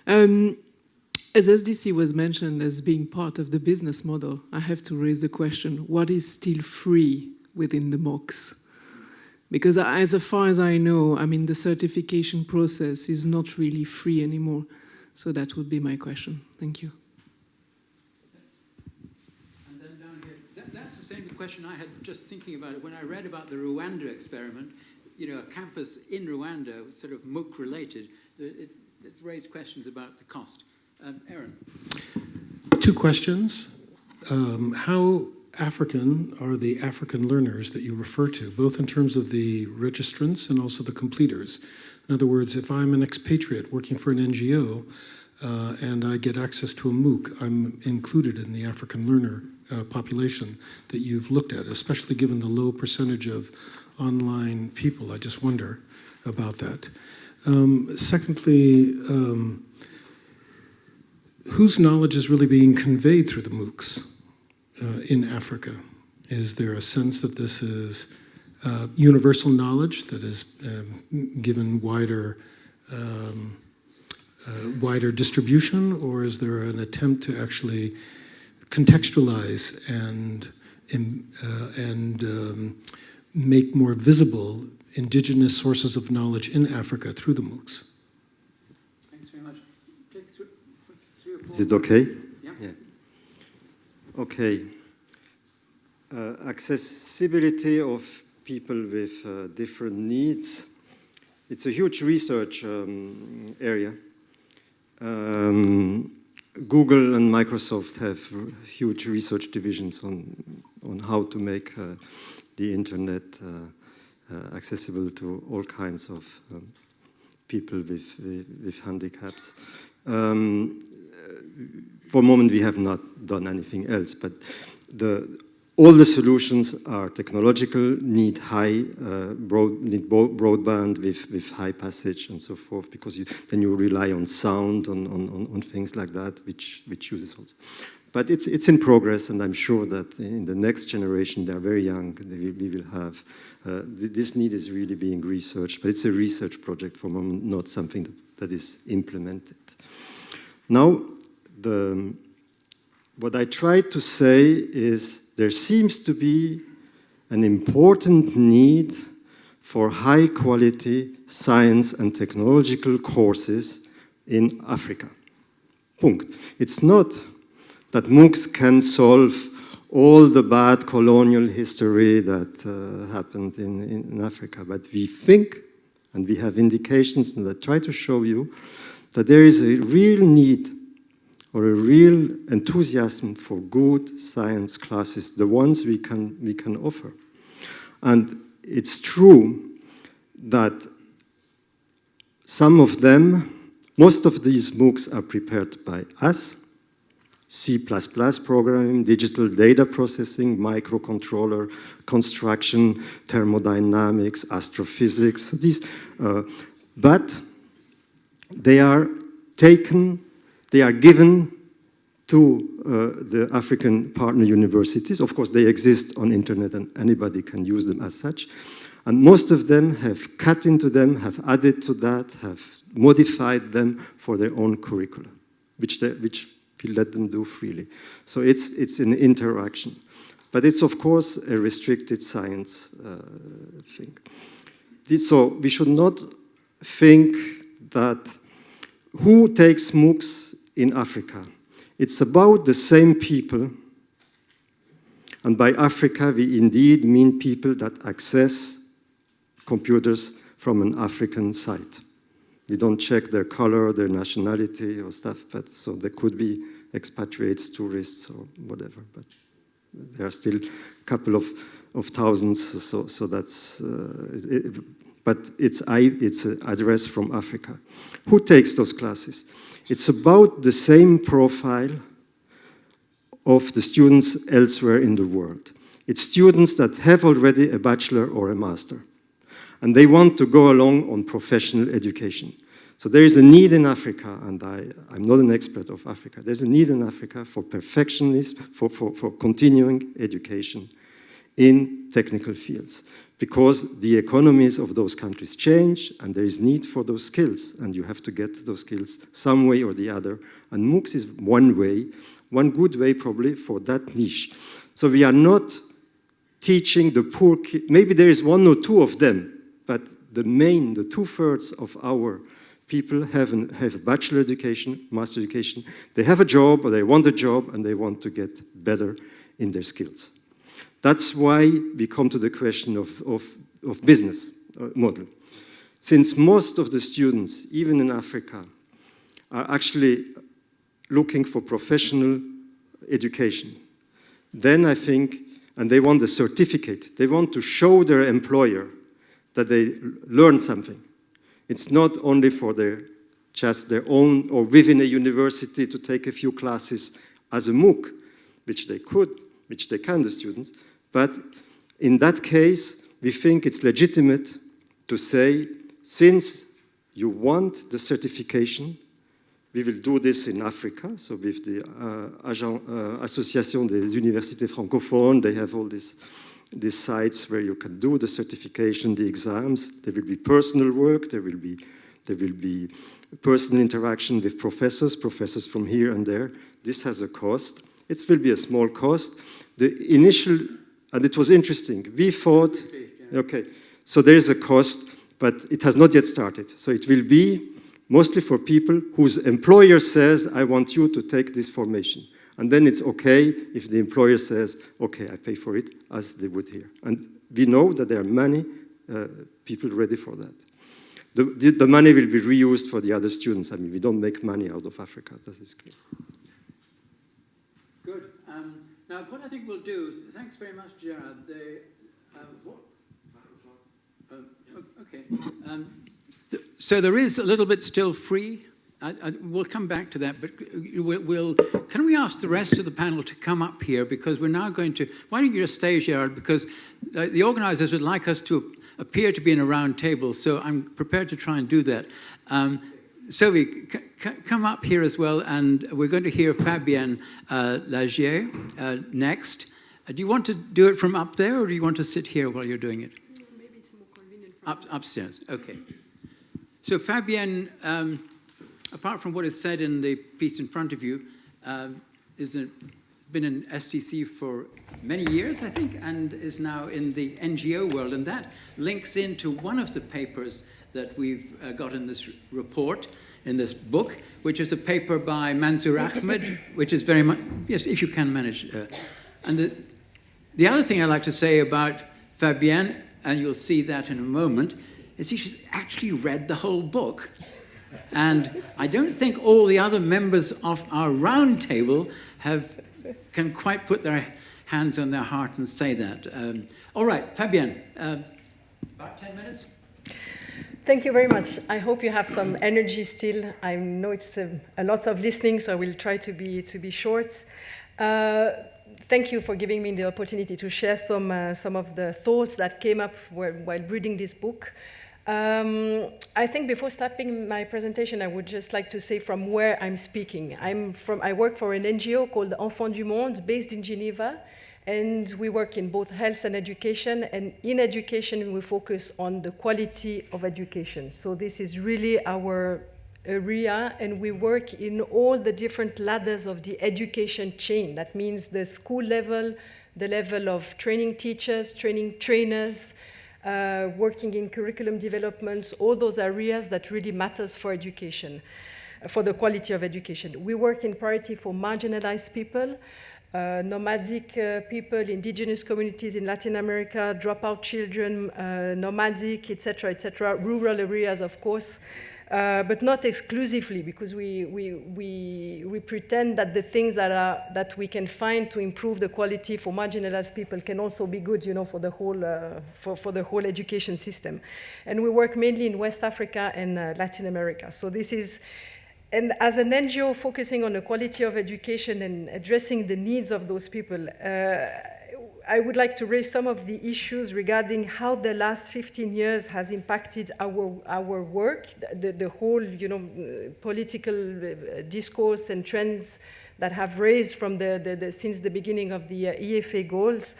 As SDC was mentioned as being part of the business model, I have to raise the question, what is still free within the MOOCs? Because as far as I know, I mean, the certification process is not really free anymore. So that would be my question. Thank you. And then down here, that's the same question I had just thinking about it when I read about the Rwanda experiment. You know, a campus in Rwanda, sort of MOOC related, it raised questions about the cost. Aaron. 2 questions. How African are the African learners that you refer to, both in terms of the registrants and also the completers? In other words, if I'm an expatriate working for an NGO and I get access to a MOOC, I'm included in the African learner population that you've looked at, especially given the low percentage of online people. I just wonder about that. Secondly, whose knowledge is really being conveyed through the MOOCs in Africa? Is there a sense that this is universal knowledge that is given wider distribution, or is there an attempt to actually contextualize and make more visible indigenous sources of knowledge in Africa through the MOOCs? Thanks very much. Is it okay? Yeah. Okay. Accessibility of people with different needs. It's a huge research area. Google and Microsoft have huge research divisions on how to make the internet accessible to all kinds of people with handicaps. For the moment, we have not done anything else, but all the solutions are technological, need broadband with high passage and so forth, because then you rely on sound, on things like that, which uses also. But it's in progress, and I'm sure that in the next generation, they're very young, we will have, this need is really being researched, but it's a research project for the moment, not something that is implemented. Now, what I tried to say is there seems to be an important need for high-quality science and technological courses in Africa. Punkt. It's not that MOOCs can solve all the bad colonial history that happened in Africa, but we think, and we have indications, and I try to show you, that there is a real need or a real enthusiasm for good science classes, the ones we can offer. And it's true that some of them, most of these MOOCs are prepared by us, C++ programming, digital data processing, microcontroller construction, thermodynamics, astrophysics, but they are given to the African partner universities. Of course, they exist on internet and anybody can use them as such. And most of them have cut into them, have added to that, have modified them for their own curricula, which we let them do freely. So it's an interaction. But it's, of course, a restricted science thing. So we should not think that who takes MOOCs in Africa? It's about the same people. And by Africa, we indeed mean people that access computers from an African site. We don't check their color, their nationality or stuff, but so they could be expatriates, tourists, or whatever. But there are still a couple of thousands, so that's, but it's an address from Africa. Who takes those classes? It's about the same profile of the students elsewhere in the world. It's students that have already a bachelor or a master, and they want to go along on professional education. So there is a need in Africa, and I'm not an expert of Africa, there's a need in Africa for perfectionism, for continuing education in technical fields, because the economies of those countries change, and there is need for those skills, and you have to get those skills some way or the other. And MOOCs is one way, one good way probably for that niche. So we are not teaching the poor kids. Maybe there is one or two of them, but the 2/3 of our people have a bachelor education, master education. They have a job, or they want a job, and they want to get better in their skills. That's why we come to the question of business model. Since most of the students, even in Africa, are actually looking for professional education, then I think, and they want a certificate, they want to show their employer that they learned something. It's not only for just their own, or within a university to take a few classes as a MOOC, which they can, the students. But in that case, we think it's legitimate to say, since you want the certification, we will do this in Africa. So with the Association des Universités Francophones, they have all these sites where you can do the certification, the exams. There will be personal work. There will be personal interaction with professors from here and there. This has a cost. It will be a small cost. The initial, and it was interesting, we thought, okay, so there is a cost, but it has not yet started. So it will be mostly for people whose employer says, I want you to take this formation. And then it's okay if the employer says, okay, I pay for it, as they would here. And we know that there are many people ready for that. The money will be reused for the other students. I mean, we don't make money out of Africa, that is clear. Good. Now, what I think we'll do, thanks very much, Gérard. Okay. So there is a little bit still free. We'll come back to that, but can we ask the rest of the panel to come up here, because we're now going to, why don't you just stay, Gérard, because the organizers would like us to appear to be in a round table, so I'm prepared to try and do that. Sobhi, come up here as well, and we're going to hear Fabienne Lagier next. Do you want to do it from up there, or do you want to sit here while you're doing it? Maybe it's more convenient. Upstairs, okay. So Fabienne, apart from what is said in the piece in front of you, been in STC for many years, I think, and is now in the NGO world, and that links into one of the papers that we've got in this report, in this book, which is a paper by Mansour Ahmed, which is very much, yes, if you can manage. And the other thing I'd like to say about Fabienne, and you'll see that in a moment, is she's actually read the whole book. And I don't think all the other members of our round table can quite put their hands on their heart and say that. All right, Fabienne, about 10 minutes. Thank you very much. I hope you have some energy still. I know it's a lot of listening, so I will try to be short. Thank you for giving me the opportunity to share some of the thoughts that came up while reading this book. I think before starting my presentation, I would just like to say from where I'm speaking. I work for an NGO called Enfants du Monde, based in Geneva, and we work in both health and education, and in education we focus on the quality of education. So this is really our area, and we work in all the different ladders of the education chain. That means the school level, the level of training teachers, training trainers, working in curriculum development, all those areas that really matters for education, for the quality of education. We work in priority for marginalized people. nomadic people, indigenous communities in Latin America, dropout children, nomadic, etc., rural areas, of course, but not exclusively, because we pretend that the things that we can find to improve the quality for marginalized people can also be good, for the whole for the whole education system. And we work mainly in West Africa and Latin America. So this is. And as an NGO focusing on the quality of education and addressing the needs of those people, I would like to raise some of the issues regarding how the last 15 years has impacted our work, the whole, political discourse and trends that have raised from since the beginning of the EFA goals.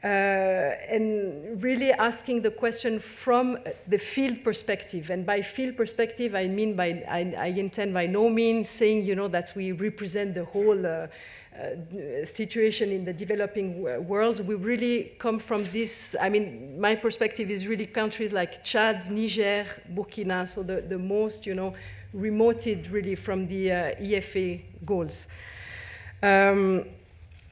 And really asking the question from the field perspective. And by field perspective, I mean I intend by no means saying, that we represent the whole situation in the developing world. We really come from this, my perspective is really countries like Chad, Niger, Burkina, so the most, remoted really from the EFA goals.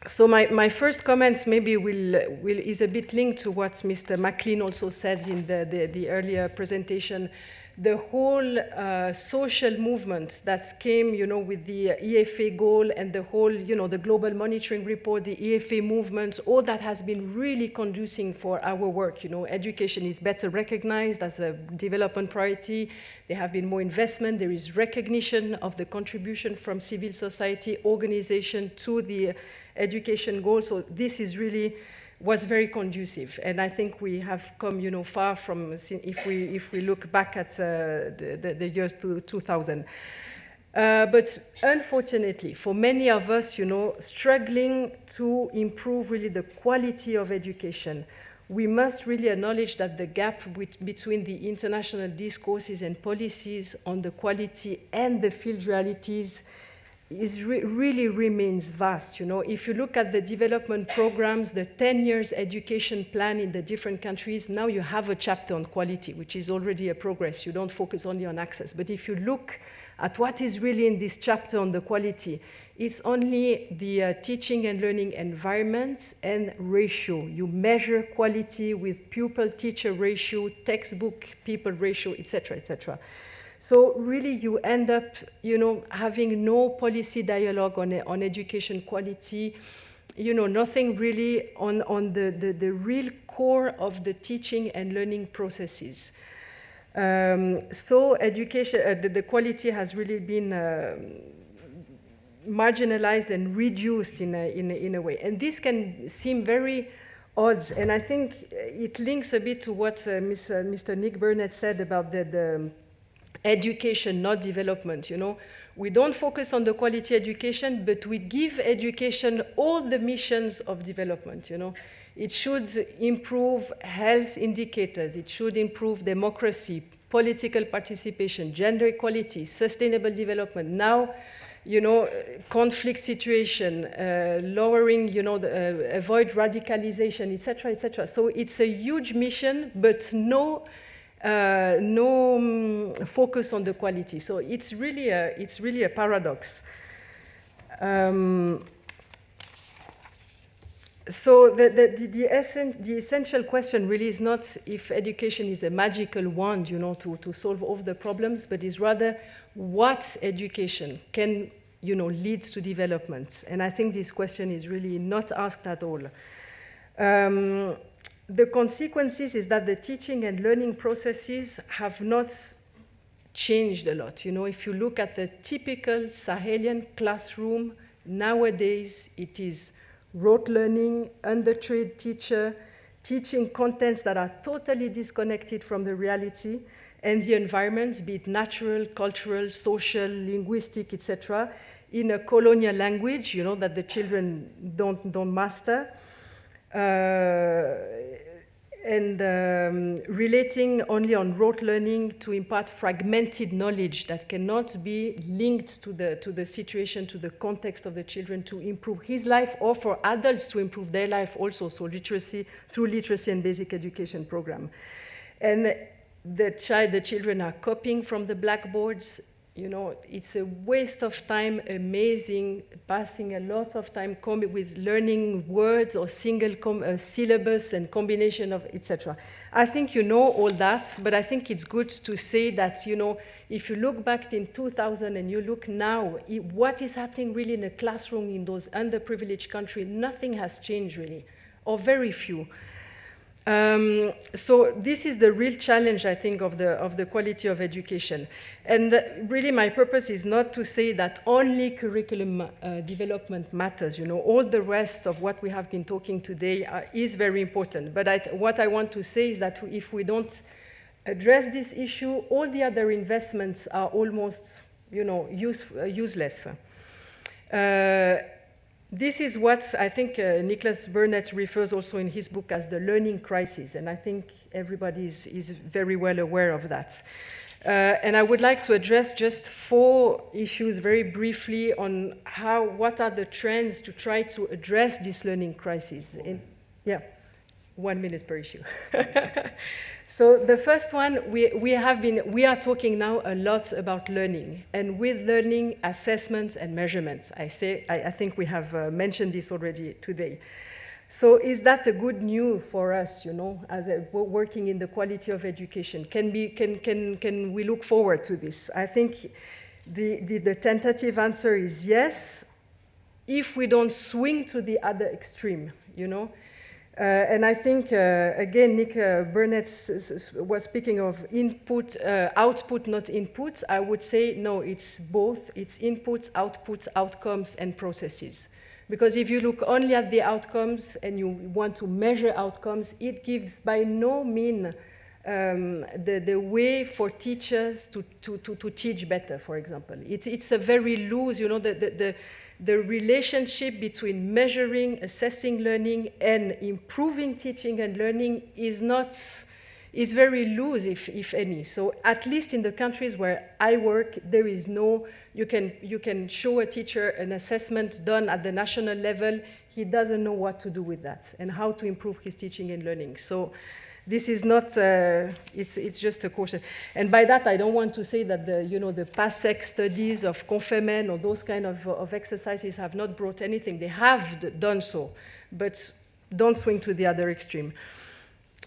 So my first comments maybe is a bit linked to what Mr. McLean also said in the earlier presentation. The whole social movement that came, with the EFA goal and the whole, the global monitoring report, the EFA movement, all that has been really conducive for our work. Education is better recognized as a development priority. There have been more investment. There is recognition of the contribution from civil society organization to the education goal. So this is really was very conducive, and I think we have come, far from if we look back at the years 2000. But unfortunately, for many of us, struggling to improve really the quality of education, we must really acknowledge that the gap between the international discourses and policies on the quality and the field realities really remains vast. If you look at the development programs, the 10 years education plan in the different countries, now you have a chapter on quality, which is already a progress. You don't focus only on access. But if you look at what is really in this chapter on the quality, it's only the teaching and learning environments and ratio. You measure quality with pupil-teacher ratio, textbook people ratio, etc., etc. So really you end up, having no policy dialogue on education quality, nothing really on the real core of the teaching and learning processes. So education, the quality has really been marginalized and reduced in a way. And this can seem very odd, and I think it links a bit to what Mr. Nick Burnett said about the education, not development. We don't focus on the quality education, but we give education all the missions of development. It should improve health indicators, it should improve democracy, political participation, gender equality, sustainable development. Now, conflict situation, lowering, avoid radicalization, etc., etc. So it's a huge mission, but no focus on the quality. So it's really a paradox. So the essential question really is not if education is a magical wand, to solve all the problems, but is rather what education can, lead to development. And I think this question is really not asked at all. The consequences is that the teaching and learning processes have not changed a lot. If you look at the typical Sahelian classroom, nowadays it is rote learning, undertrained teacher, teaching contents that are totally disconnected from the reality and the environment, be it natural, cultural, social, linguistic, etc., in a colonial language, that the children don't master. And relating only on rote learning to impart fragmented knowledge that cannot be linked to the situation, to the context of the children, to improve his life, or for adults to improve their life also, so literacy, through literacy and basic education program. And the children are copying from the blackboards, You know, it's a waste of time, amazing, passing a lot of time with learning words or single syllabus and combination of, etc. I think you know all that, but I think it's good to say that, you know, if you look back in 2000 and you look now, what is happening really in a classroom in those underprivileged countries, nothing has changed really, or very few. So this is the real challenge, I think, of the quality of education. And really my purpose is not to say that only curriculum development matters. You know, all the rest of what we have been talking today is very important. But what I want to say is that if we don't address this issue, all the other investments are almost, you know, useless. This is what I think Nick Burnett refers also in his book as the learning crisis, and I think everybody is very well aware of that. And I would like to address just 4 issues very briefly on what are the trends to try to address this learning crisis. Yeah, 1 minute per issue. So the first one, we are talking now a lot about learning, and with learning, assessments and measurements. I think we have mentioned this already today. So is that a good news for us, you know, as working in the quality of education? Can we look forward to this? I think the tentative answer is yes, if we don't swing to the other extreme, you know. And I think, again, Nick Burnett was speaking of input, output, not input. I would say, no, it's both. It's inputs, outputs, outcomes, and processes. Because if you look only at the outcomes and you want to measure outcomes, it gives by no means the way for teachers to teach better, for example. It's a very loose, you know, the relationship between measuring, assessing learning, and improving teaching and learning is very loose, if any. So at least in the countries where I work, there is no, you can show a teacher an assessment done at the national level, he doesn't know what to do with that and how to improve his teaching and learning. So this is not, it's just a course. And by that, I don't want to say that the PASEC studies of Confemen or those kind of exercises have not brought anything. They have done so, but don't swing to the other extreme.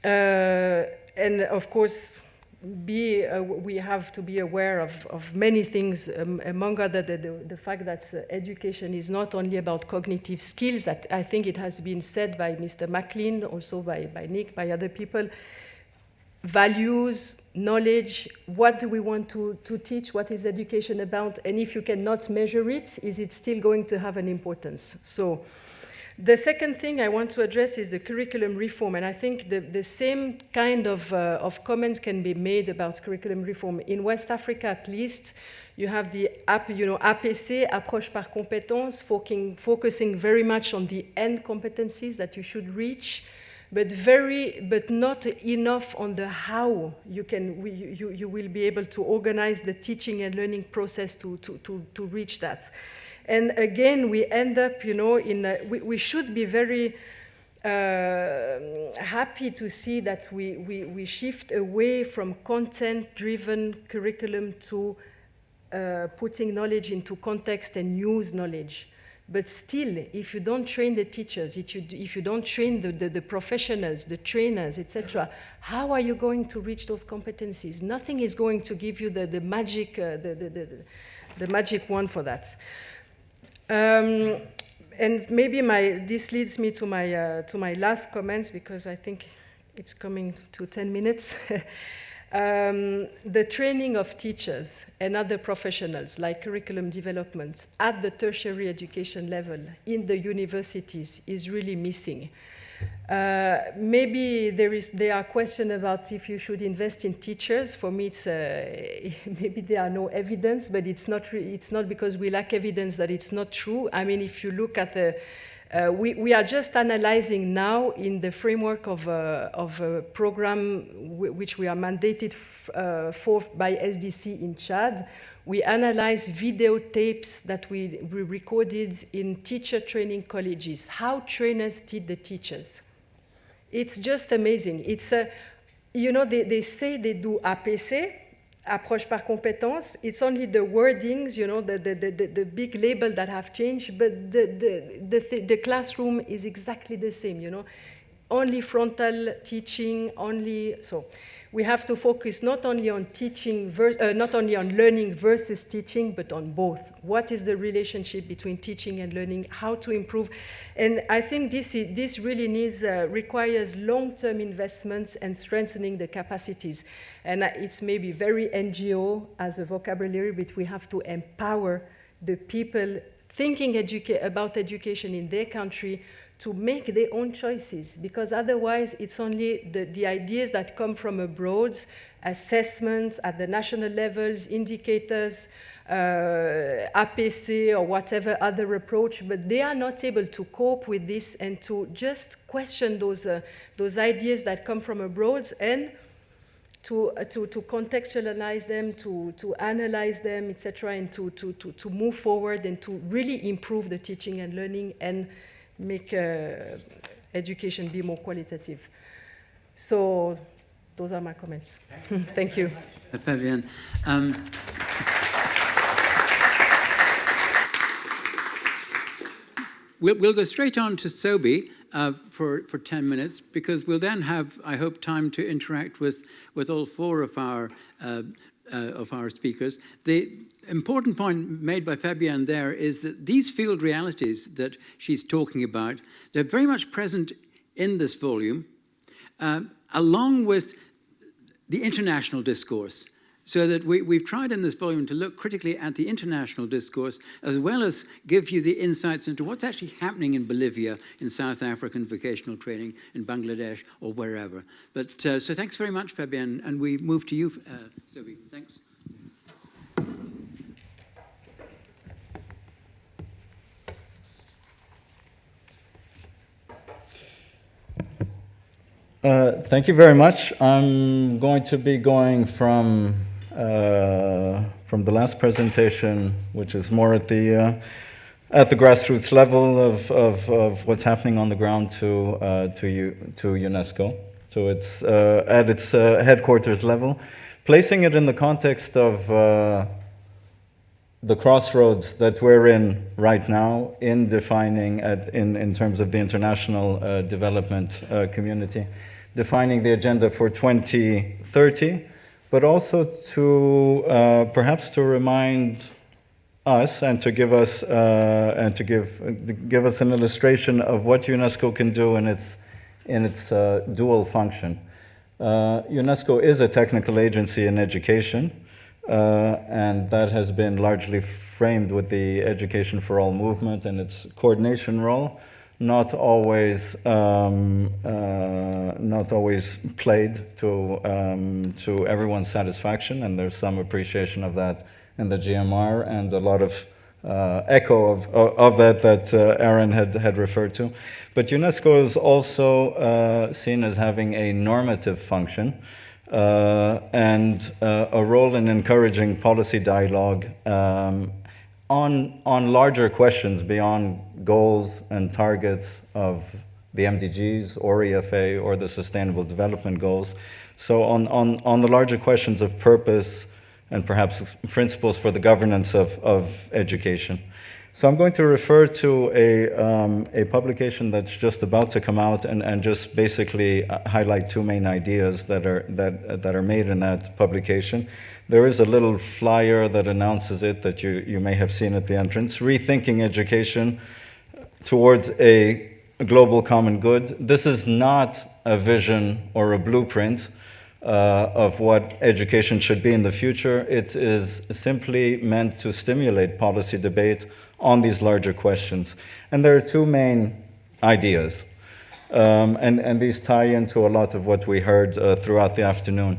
And of course, we have to be aware of many things, among other the fact that education is not only about cognitive skills. That I think it has been said by Mr. McLean, also by Nick, by other people. Values, knowledge, what do we want to teach, what is education about, and if you cannot measure it, is it still going to have an importance? So the second thing I want to address is the curriculum reform, and I think the same kind of comments can be made about curriculum reform. In West Africa, at least, you have the APC, approche par compétence, focusing very much on the end competencies that you should reach, but not enough on the how you will be able to organize the teaching and learning process to reach that. And again, we end up, you know, we should be very happy to see that we shift away from content-driven curriculum to putting knowledge into context and use knowledge. But still, if you don't train the teachers, if you don't train the professionals, the trainers, etc., how are you going to reach those competencies? Nothing is going to give you the magic, the magic wand for that. And maybe this leads me to my last comments, because I think it's coming to 10 minutes. The training of teachers and other professionals, like curriculum development, at the tertiary education level in the universities is really missing. Maybe there are questions about if you should invest in teachers. For me, it's maybe there are no evidence, but it's not because we lack evidence that it's not true. I mean, if you look at we are just analyzing now in the framework of a program which we are mandated for by SDC in Chad. We analyze videotapes that we recorded in teacher training colleges, how trainers teach the teachers. It's just amazing. It's you know, they say they do APC, approche par compétence. It's only the wordings, you know, the big label that have changed, but the classroom is exactly the same, you know. Only frontal teaching, so we have to focus not only on teaching, not only on learning versus teaching, but on both. What is the relationship between teaching and learning? How to improve? And I think this really requires long-term investments and strengthening the capacities. And it's maybe very NGO as a vocabulary, but we have to empower the people thinking about education in their country to make their own choices, because otherwise it's only the ideas that come from abroad, assessments at the national levels, indicators, APC or whatever other approach, but they are not able to cope with this and to just question those ideas that come from abroad and to contextualize them, to analyze them, etc., and to move forward and to really improve the teaching and learning and make education be more qualitative. So those are my comments. Thank you. Fabienne. We'll go straight on to Sobhi for 10 minutes, because we'll then have, I hope, time to interact with all four of our speakers. The important point made by Fabienne there is that these field realities that she's talking about, they're very much present in this volume, along with the international discourse. So that we've tried in this volume to look critically at the international discourse, as well as give you the insights into what's actually happening in Bolivia, in South African vocational training, in Bangladesh, or wherever. But so thanks very much, Fabienne, and we move to you, Sobhi. Thanks. Thank you very much. I'm going to be going from the last presentation, which is more at the grassroots level of what's happening on the ground, to UNESCO. So it's at its headquarters level, placing it in the context of the crossroads that we're in right now in defining, in terms of the international development community, defining the agenda for 2030, but also to perhaps to remind us and to give us give us an illustration of what UNESCO can do in its dual function. UNESCO is a technical agency in education, and that has been largely framed with the Education for All movement and its coordination role. Not always played to everyone's satisfaction, and there's some appreciation of that in the GMR, and a lot of echo of that Aaron had referred to. But UNESCO is also seen as having a normative function and a role in encouraging policy dialogue on larger questions beyond goals and targets of the MDGs or EFA or the Sustainable Development Goals. So on the larger questions of purpose and perhaps principles for the governance of education. So I'm going to refer to a publication that's just about to come out and just basically highlight two main ideas that are made in that publication. There is a little flyer that announces it that you may have seen at the entrance, Rethinking Education Towards a Global Common Good. This is not a vision or a blueprint of what education should be in the future. It is simply meant to stimulate policy debate on these larger questions. And there are two main ideas, and these tie into a lot of what we heard throughout the afternoon.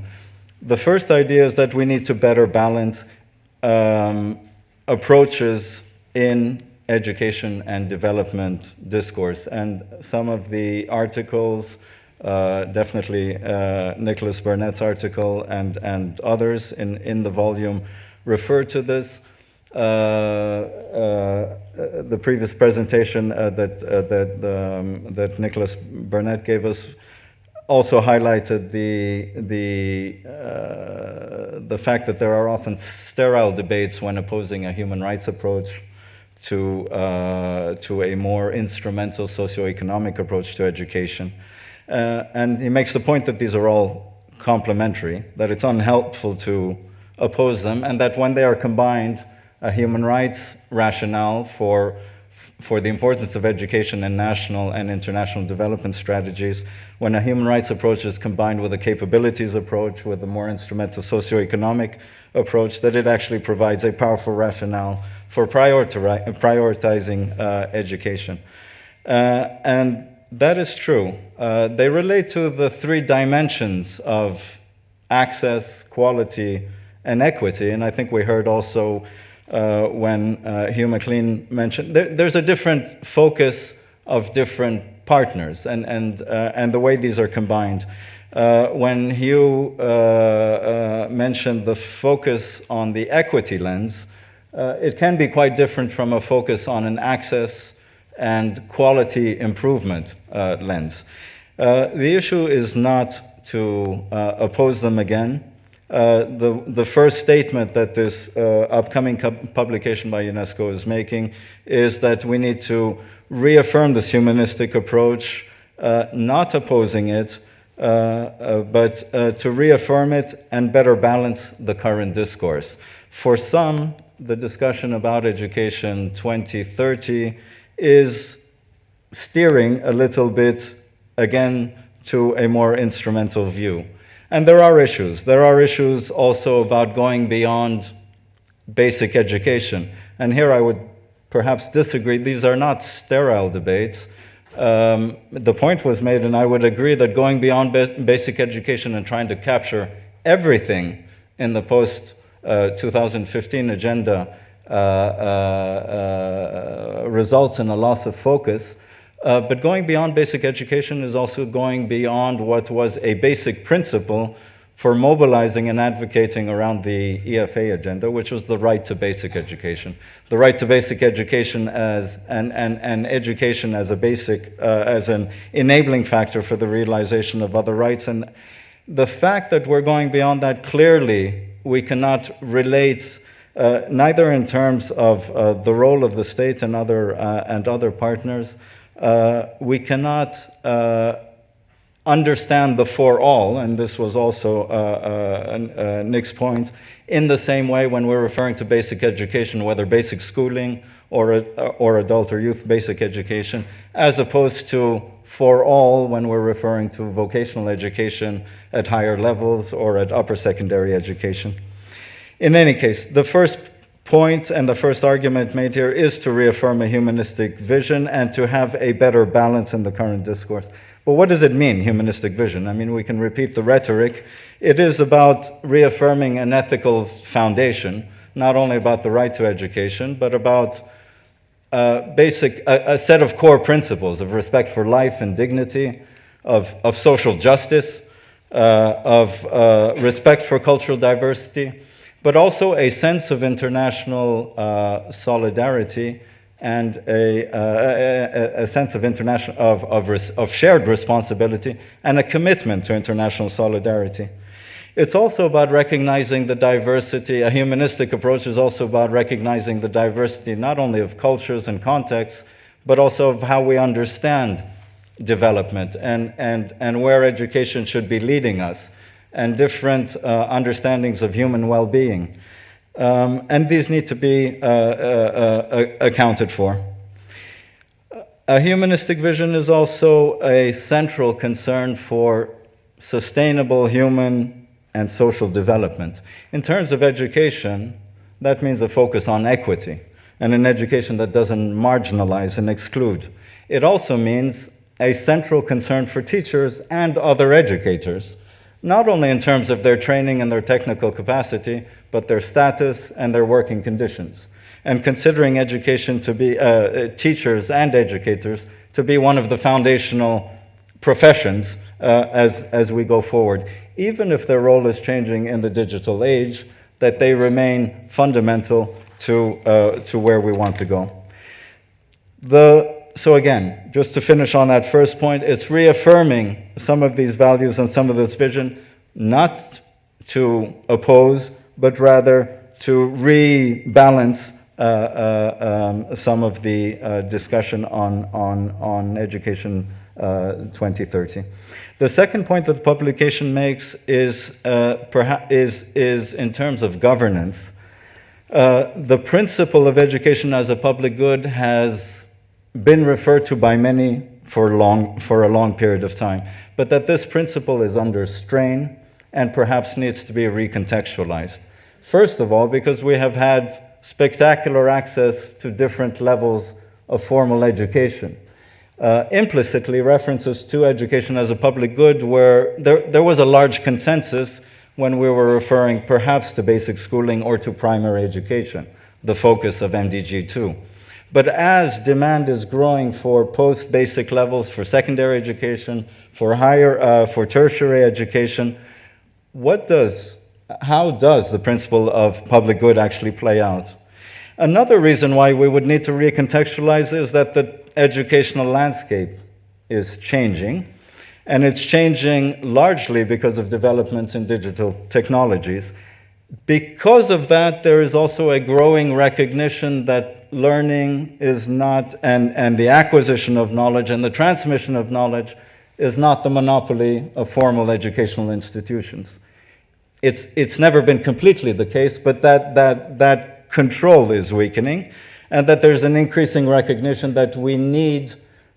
The first idea is that we need to better balance approaches in education and development discourse. And some of the articles, definitely Nicholas Burnett's article and others in the volume refer to this. The previous presentation that Nicholas Burnett gave us also highlighted the fact that there are often sterile debates when opposing a human rights approach to a more instrumental socioeconomic approach to education. And he makes the point that these are all complementary, that it's unhelpful to oppose them, and that when they are combined, a human rights rationale for the importance of education in national and international development strategies, when a human rights approach is combined with a capabilities approach, with a more instrumental socioeconomic approach, that it actually provides a powerful rationale for prioritizing education. And that is true. They relate to the three dimensions of access, quality, and equity, and I think we heard also when Hugh McLean mentioned, there's a different focus of different partners and the way these are combined. When Hugh mentioned the focus on the equity lens, it can be quite different from a focus on an access and quality improvement lens. The issue is not to oppose them again. The first statement that this upcoming publication by UNESCO is making is that we need to reaffirm this humanistic approach, not opposing it, but to reaffirm it and better balance the current discourse. For some, the discussion about Education 2030 is steering a little bit, again, to a more instrumental view. And there are issues. There are issues also about going beyond basic education. And here I would perhaps disagree. These are not sterile debates. The point was made, and I would agree, that going beyond basic education and trying to capture everything in the post-2015 agenda results in a loss of focus. But going beyond basic education is also going beyond what was a basic principle for mobilizing and advocating around the EFA agenda, which was the right to basic education. The right to basic education as and education as a basic, as an enabling factor for the realization of other rights. And the fact that we're going beyond that, clearly we cannot relate neither in terms of the role of the state and other partners. We cannot understand the for all, and this was also Nick's point, in the same way when we're referring to basic education, whether basic schooling or adult or youth basic education, as opposed to for all when we're referring to vocational education at higher levels or at upper secondary education. In any case, the first point and the first argument made here is to reaffirm a humanistic vision and to have a better balance in the current discourse. But what does it mean, humanistic vision? I mean, we can repeat the rhetoric. It is about reaffirming an ethical foundation, not only about the right to education, but about a set of core principles of respect for life and dignity, of social justice, of respect for cultural diversity, but also a sense of international solidarity and a sense of international of shared responsibility and a commitment to international solidarity. It's also about recognizing the diversity. A humanistic approach is also about recognizing the diversity not only of cultures and contexts, but also of how we understand development and where education should be leading us, and different understandings of human well-being. And these need to be accounted for. A humanistic vision is also a central concern for sustainable human and social development. In terms of education, that means a focus on equity and an education that doesn't marginalize and exclude. It also means a central concern for teachers and other educators, not only in terms of their training and their technical capacity, but their status and their working conditions. And considering education to be, teachers and educators to be one of the foundational professions as we go forward. Even if their role is changing in the digital age, that they remain fundamental to where we want to go. The so again, just to finish on that first point, it's reaffirming some of these values and some of this vision, not to oppose, but rather to rebalance some of the discussion on education 2030. The second point that the publication makes is in terms of governance. The principle of education as a public good has been referred to by many for a long period of time, but that this principle is under strain and perhaps needs to be recontextualized. First of all, because we have had spectacular access to different levels of formal education. Implicitly references to education as a public good where there was a large consensus when we were referring perhaps to basic schooling or to primary education, the focus of MDG 2. But as demand is growing for post-basic levels, for secondary education, for for tertiary education, how does the principle of public good actually play out? Another reason why we would need to recontextualize is that the educational landscape is changing, and it's changing largely because of developments in digital technologies. Because of that, there is also a growing recognition that learning is not, and the acquisition of knowledge and the transmission of knowledge is not the monopoly of formal educational institutions. It's never been completely the case, but that control is weakening, and that there's an increasing recognition that we need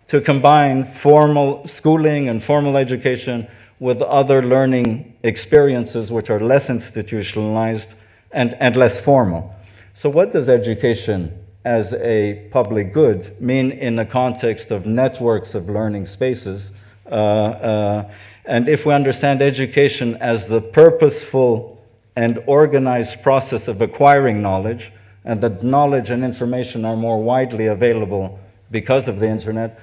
to combine formal schooling and formal education with other learning experiences which are less institutionalized and less formal. So what does education as a public good mean in the context of networks of learning spaces? And if we understand education as the purposeful and organized process of acquiring knowledge, and that knowledge and information are more widely available because of the internet,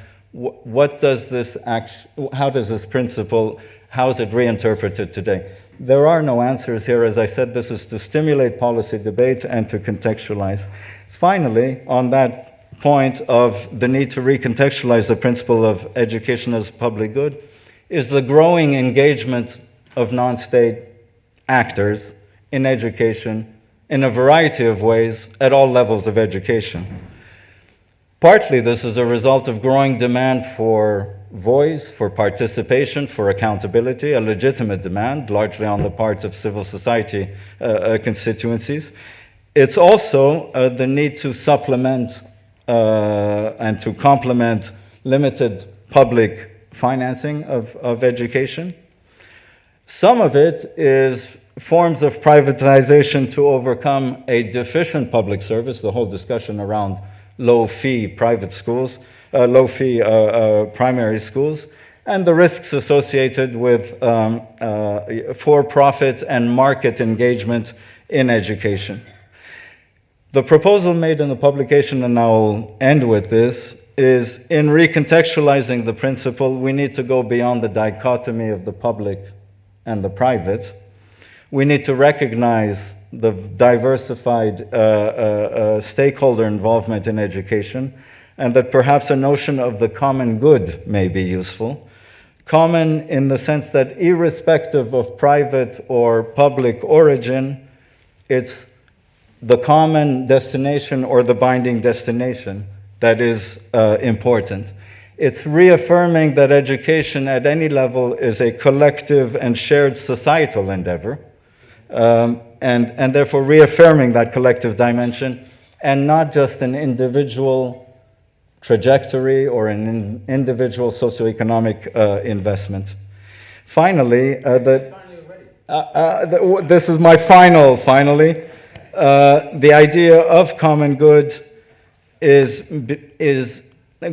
how does this principle, how is it reinterpreted today? There are no answers here. As I said, this is to stimulate policy debate and to contextualize. Finally, on that point of the need to recontextualize the principle of education as public good, is the growing engagement of non-state actors in education in a variety of ways at all levels of education. Partly this is a result of growing demand for voice, for participation, for accountability, a legitimate demand, largely on the part of civil society constituencies. It's also the need to supplement and to complement limited public financing of education. Some of it is forms of privatization to overcome a deficient public service, the whole discussion around low-fee private schools, low-fee primary schools, and the risks associated with for-profit and market engagement in education. The proposal made in the publication, and I'll end with this, is in recontextualizing the principle, we need to go beyond the dichotomy of the public and the private. We need to recognize the diversified stakeholder involvement in education, and that perhaps a notion of the common good may be useful. Common in the sense that irrespective of private or public origin, it's the common destination or the binding destination that is important. It's reaffirming that education at any level is a collective and shared societal endeavor, and therefore reaffirming that collective dimension and not just an individual trajectory or an individual socioeconomic investment. Finally, this is my finally. The idea of common good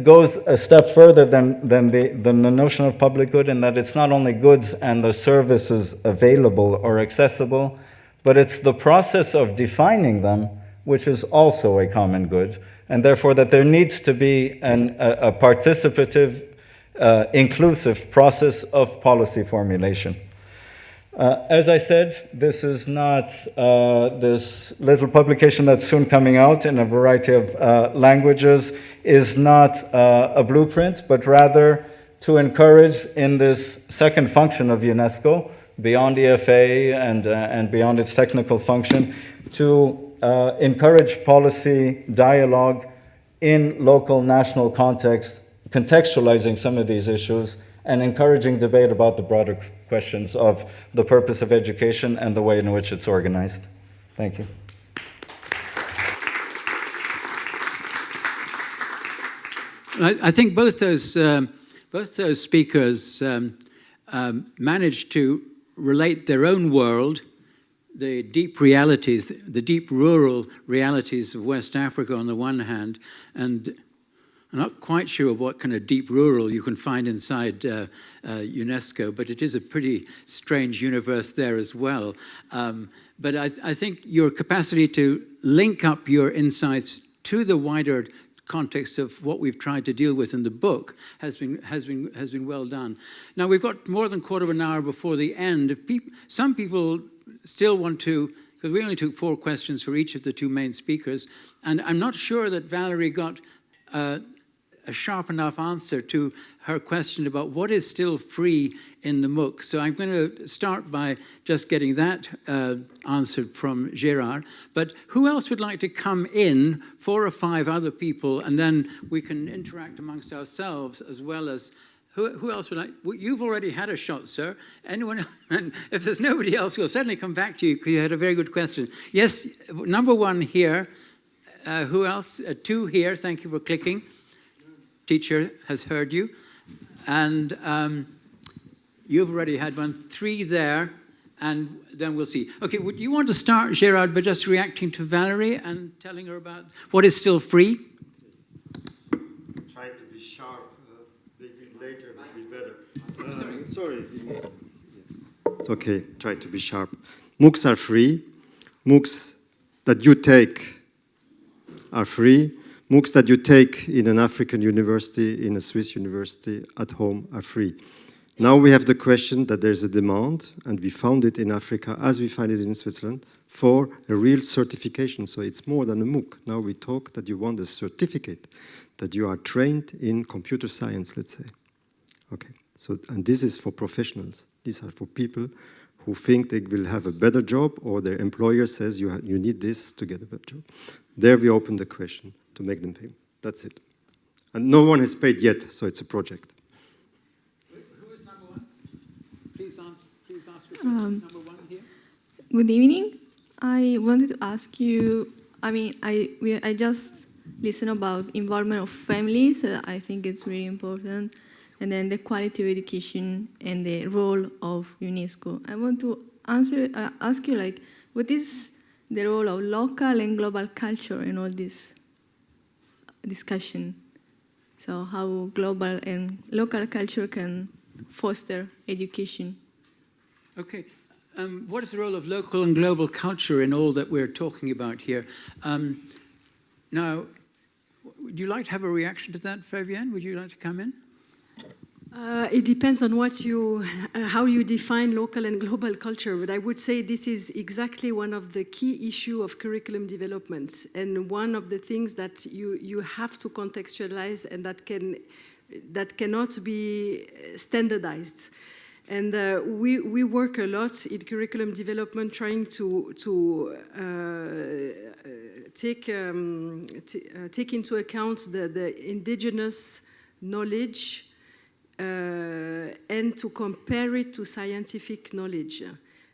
goes a step further than the notion of public good, in that it's not only goods and the services available or accessible, but it's the process of defining them which is also a common good, and therefore that there needs to be a participative, inclusive process of policy formulation. As I said, this is not this little publication that's soon coming out in a variety of languages is not a blueprint, but rather to encourage in this second function of UNESCO, beyond EFA and beyond its technical function, to encourage policy dialogue in local, national context, contextualizing some of these issues, and encouraging debate about the broader questions of the purpose of education and the way in which it's organized. Thank you. I think both those speakers managed to relate their own world, the deep realities, the deep rural realities of West Africa on the one hand, and I'm not quite sure what kind of deep rural you can find inside UNESCO, but it is a pretty strange universe there as well. But I think your capacity to link up your insights to the wider context of what we've tried to deal with in the book has been well done. Now we've got more than a quarter of an hour before the end. If some people still want to, because we only took 4 questions for each of the 2 main speakers, and I'm not sure that Valerie got a sharp enough answer to her question about what is still free in the MOOC. So I'm going to start by just getting that answered from Gérard. But who else would like to come in, 4 or 5 other people, and then we can interact amongst ourselves as well as who else would like? Well, you've already had a shot, sir. Anyone? And if there's nobody else, we'll certainly come back to you because you had a very good question. Yes, number 1 here. Who else? 2 here. Thank you for clicking. Teacher has heard you. And you've already had 1. 3 there, and then we'll see. Okay, would you want to start, Gérard, by just reacting to Valerie and telling her about what is still free? Try to be sharp. Maybe later would be better. Sorry. Yes. It's okay. Try to be sharp. MOOCs are free. MOOCs that you take are free. MOOCs that you take in an African university, in a Swiss university, at home are free. Now we have the question that there's a demand, and we found it in Africa, as we find it in Switzerland, for a real certification. So it's more than a MOOC. Now we talk that you want a certificate, that you are trained in computer science, let's say. Okay, so, and this is for professionals. These are for people who think they will have a better job, or their employer says you need this to get a better job. There we open the question to make them pay. That's it. And no one has paid yet, so it's a project. Who is number 1? Please ask your question. Number 1 here. Good evening. I wanted to ask you, I just listened about involvement of families. I think it's really important. And then the quality of education and the role of UNESCO. I want to ask you, what is the role of local and global culture in all this discussion? So how global and local culture can foster education? Okay. What is the role of local and global culture in all that we're talking about here? Now, would you like to have a reaction to that, Fabienne? Would you like to come in? It depends on how you define local and global culture, but I would say this is exactly one of the key issues of curriculum development, and one of the things that you have to contextualize and that cannot be standardized. And we work a lot in curriculum development trying to take into account the indigenous knowledge and to compare it to scientific knowledge.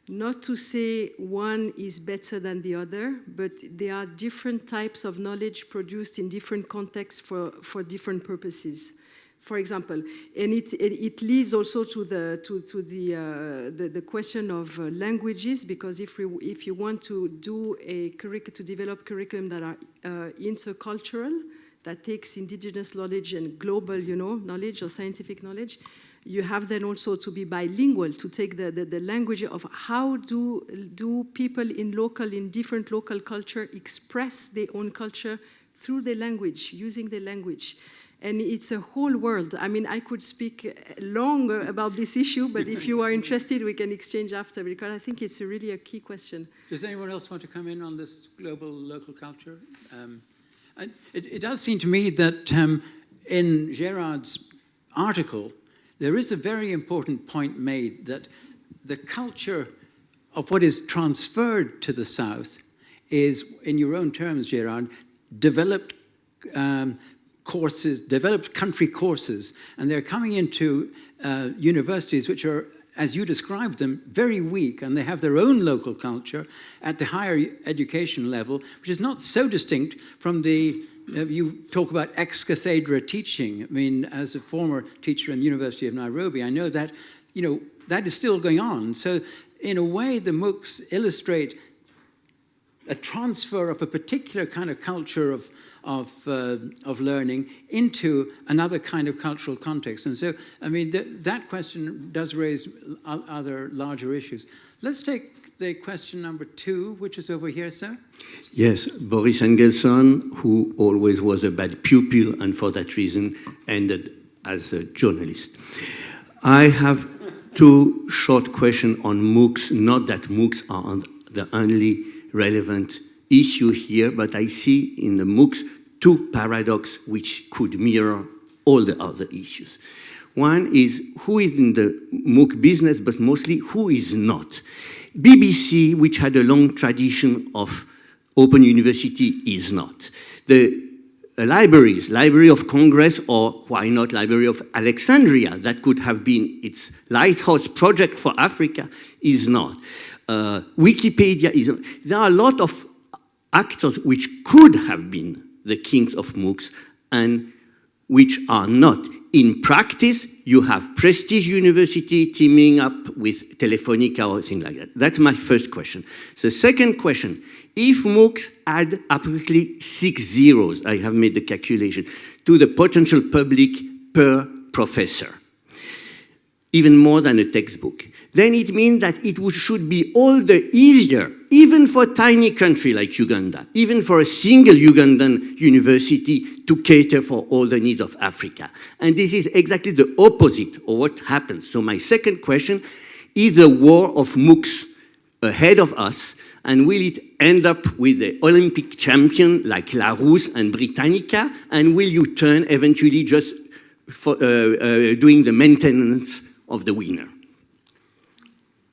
Not to say one is better than the other, but there are different types of knowledge produced in different contexts for different purposes. For example, and it leads also to the question of languages, because if you want to do to develop curriculum that are intercultural, that takes indigenous knowledge and global, knowledge or scientific knowledge, you have then also to be bilingual, to take the language of how do people in different local culture express their own culture through the language, using the language. And it's a whole world. I mean, I could speak long about this issue, but if you are interested, we can exchange after, because I think it's really a key question. Does anyone else want to come in on this global local culture? It does seem to me that in Gérard's article, there is a very important point made that the culture of what is transferred to the South is, in your own terms, Gérard, developed courses, developed country courses, and they're coming into universities which are, as you described them, very weak, and they have their own local culture at the higher education level, which is not so distinct from the, you talk about ex-cathedra teaching. I mean, as a former teacher in the University of Nairobi, I know that, you know, that is still going on. So in a way, the MOOCs illustrate a transfer of a particular kind of culture of learning into another kind of cultural context. And so, I mean, that question does raise other larger issues. Let's take the question number 2, which is over here, sir. Yes, Boris Engelson, who always was a bad pupil and for that reason ended as a journalist. I have 2 short questions on MOOCs, not that MOOCs are the only relevant issue here, but I see in the MOOCs 2 paradoxes which could mirror all the other issues. One is who is in the MOOC business, but mostly who is not. BBC, which had a long tradition of open university, is not. The libraries, Library of Congress, or why not Library of Alexandria, that could have been its lighthouse project for Africa, is not. Wikipedia is not. There are a lot of actors which could have been the kings of MOOCs and which are not. In practice, you have prestige university teaming up with Telefonica or things like that. That's my first question. The second question, if MOOCs add approximately 6 zeros, I have made the calculation, to the potential public per professor, even more than a textbook, then it means that it should be all the easier, even for a tiny country like Uganda, even for a single Ugandan university to cater for all the needs of Africa. And this is exactly the opposite of what happens. So my second question, is the war of MOOCs ahead of us, and will it end up with the Olympic champion like Larousse and Britannica, and will you turn eventually just for doing the maintenance of the winner?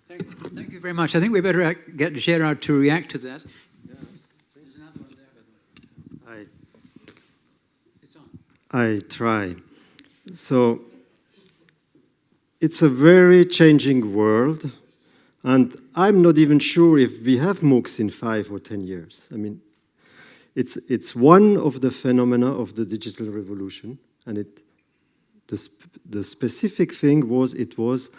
Thank you very much. I think we better get Gérard to react to that. There's another one there, It's on. I try. So it's a very changing world, and I'm not even sure if we have MOOCs in 5 or 10 years. I mean, it's one of the phenomena of the digital revolution, and the specific thing was it was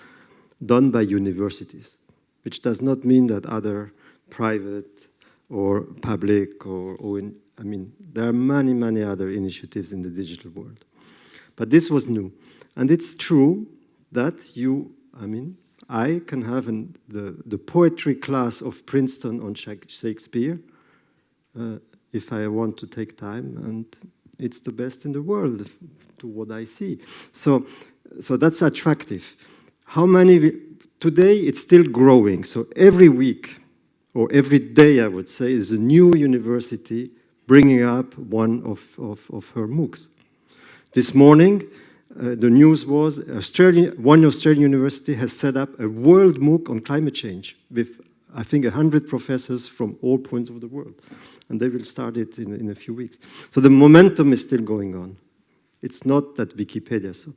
done by universities, which does not mean that other private or public I mean, there are many, many other initiatives in the digital world. But this was new. And it's true that I can have the poetry class of Princeton on Shakespeare if I want to take time, and it's the best in the world to what I see. So that's attractive. How many, today it's still growing, so every week, or every day I would say, is a new university bringing up one of her MOOCs. This morning, the news was one Australian university has set up a world MOOC on climate change with, I think, 100 professors from all points of the world. And they will start it in a few weeks. So the momentum is still going on. It's not that Wikipedia. So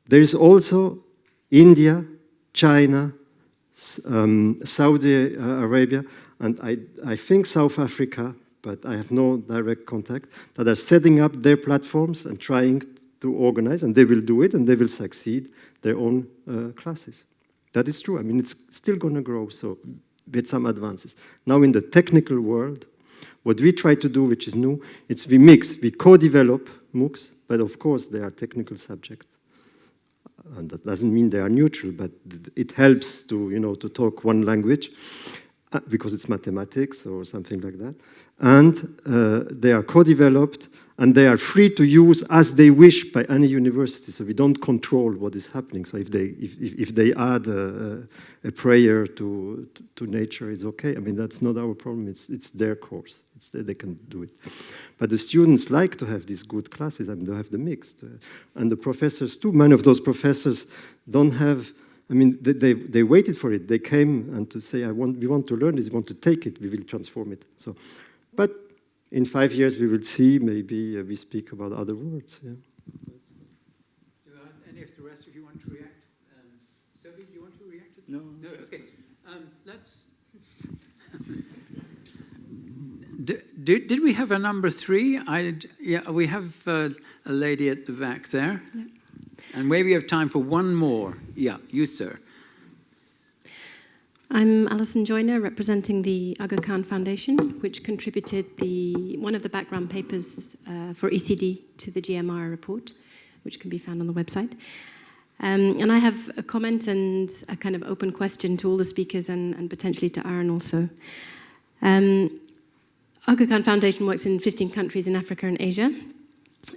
there is also India, China, Saudi Arabia, and I think South Africa, but I have no direct contact, that are setting up their platforms and trying to organize, and they will do it, and they will succeed, their own classes. That is true. I mean, it's still going to grow, so with some advances. Now in the technical world, what we try to do, which is new, it's we co-develop MOOCs, but of course they are technical subjects. And that doesn't mean they are neutral, but it helps to, to talk one language. because it's mathematics or something like that. And they are co-developed, and they are free to use as they wish by any university. So we don't control what is happening. So if they add a prayer to nature, it's okay. I mean, that's not our problem. It's their course. They can do it. But the students like to have these good classes, and they have the mixed. And the professors too. Many of those professors don't have. I mean, they waited for it. They came and to say, we want to learn this. We want to take it. We will transform it. So, but in 5 years, we will see, maybe we speak about other words. Yeah. Do any of the rest of you want to react? Sobhi, do you want to react? No. No, okay. Let's... Did we have a number 3? Yeah, we have a lady at the back there. Yeah. And maybe we have time for one more. Yeah, you, sir. I'm Alison Joyner, representing the Aga Khan Foundation, which contributed one of the background papers for ECD to the GMR report, which can be found on the website. And I have a comment and a kind of open question to all the speakers and potentially to Aaron also. Aga Khan Foundation works in 15 countries in Africa and Asia.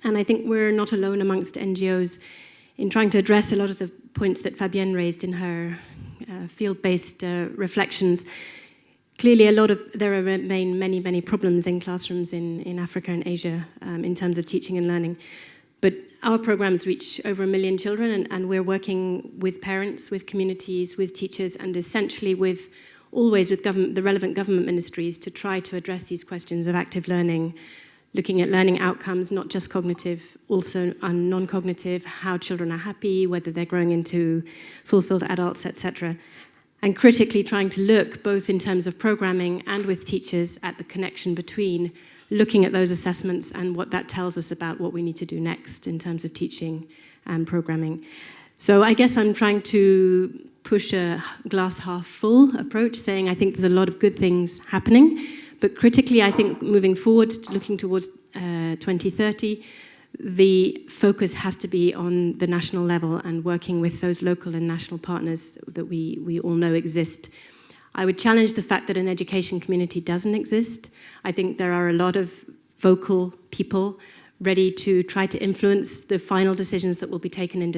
And I think we're not alone amongst NGOs in trying to address a lot of the points that Fabienne raised in her field-based reflections. Clearly, there remain many problems in classrooms in Africa and Asia in terms of teaching and learning. But our programs reach over 1 million children, and we're working with parents, with communities, with teachers, and essentially always with the relevant government ministries to try to address these questions of active learning, looking at learning outcomes, not just cognitive, also non-cognitive, how children are happy, whether they're growing into fulfilled adults, etc. And critically trying to look, both in terms of programming and with teachers, at the connection between looking at those assessments and what that tells us about what we need to do next in terms of teaching and programming. So I guess I'm trying to push a glass half full approach, saying I think there's a lot of good things happening. But critically, I think moving forward, looking towards 2030, the focus has to be on the national level and working with those local and national partners that we all know exist. I would challenge the fact that an education community doesn't exist. I think there are a lot of vocal people ready to try to influence the final decisions that will be taken in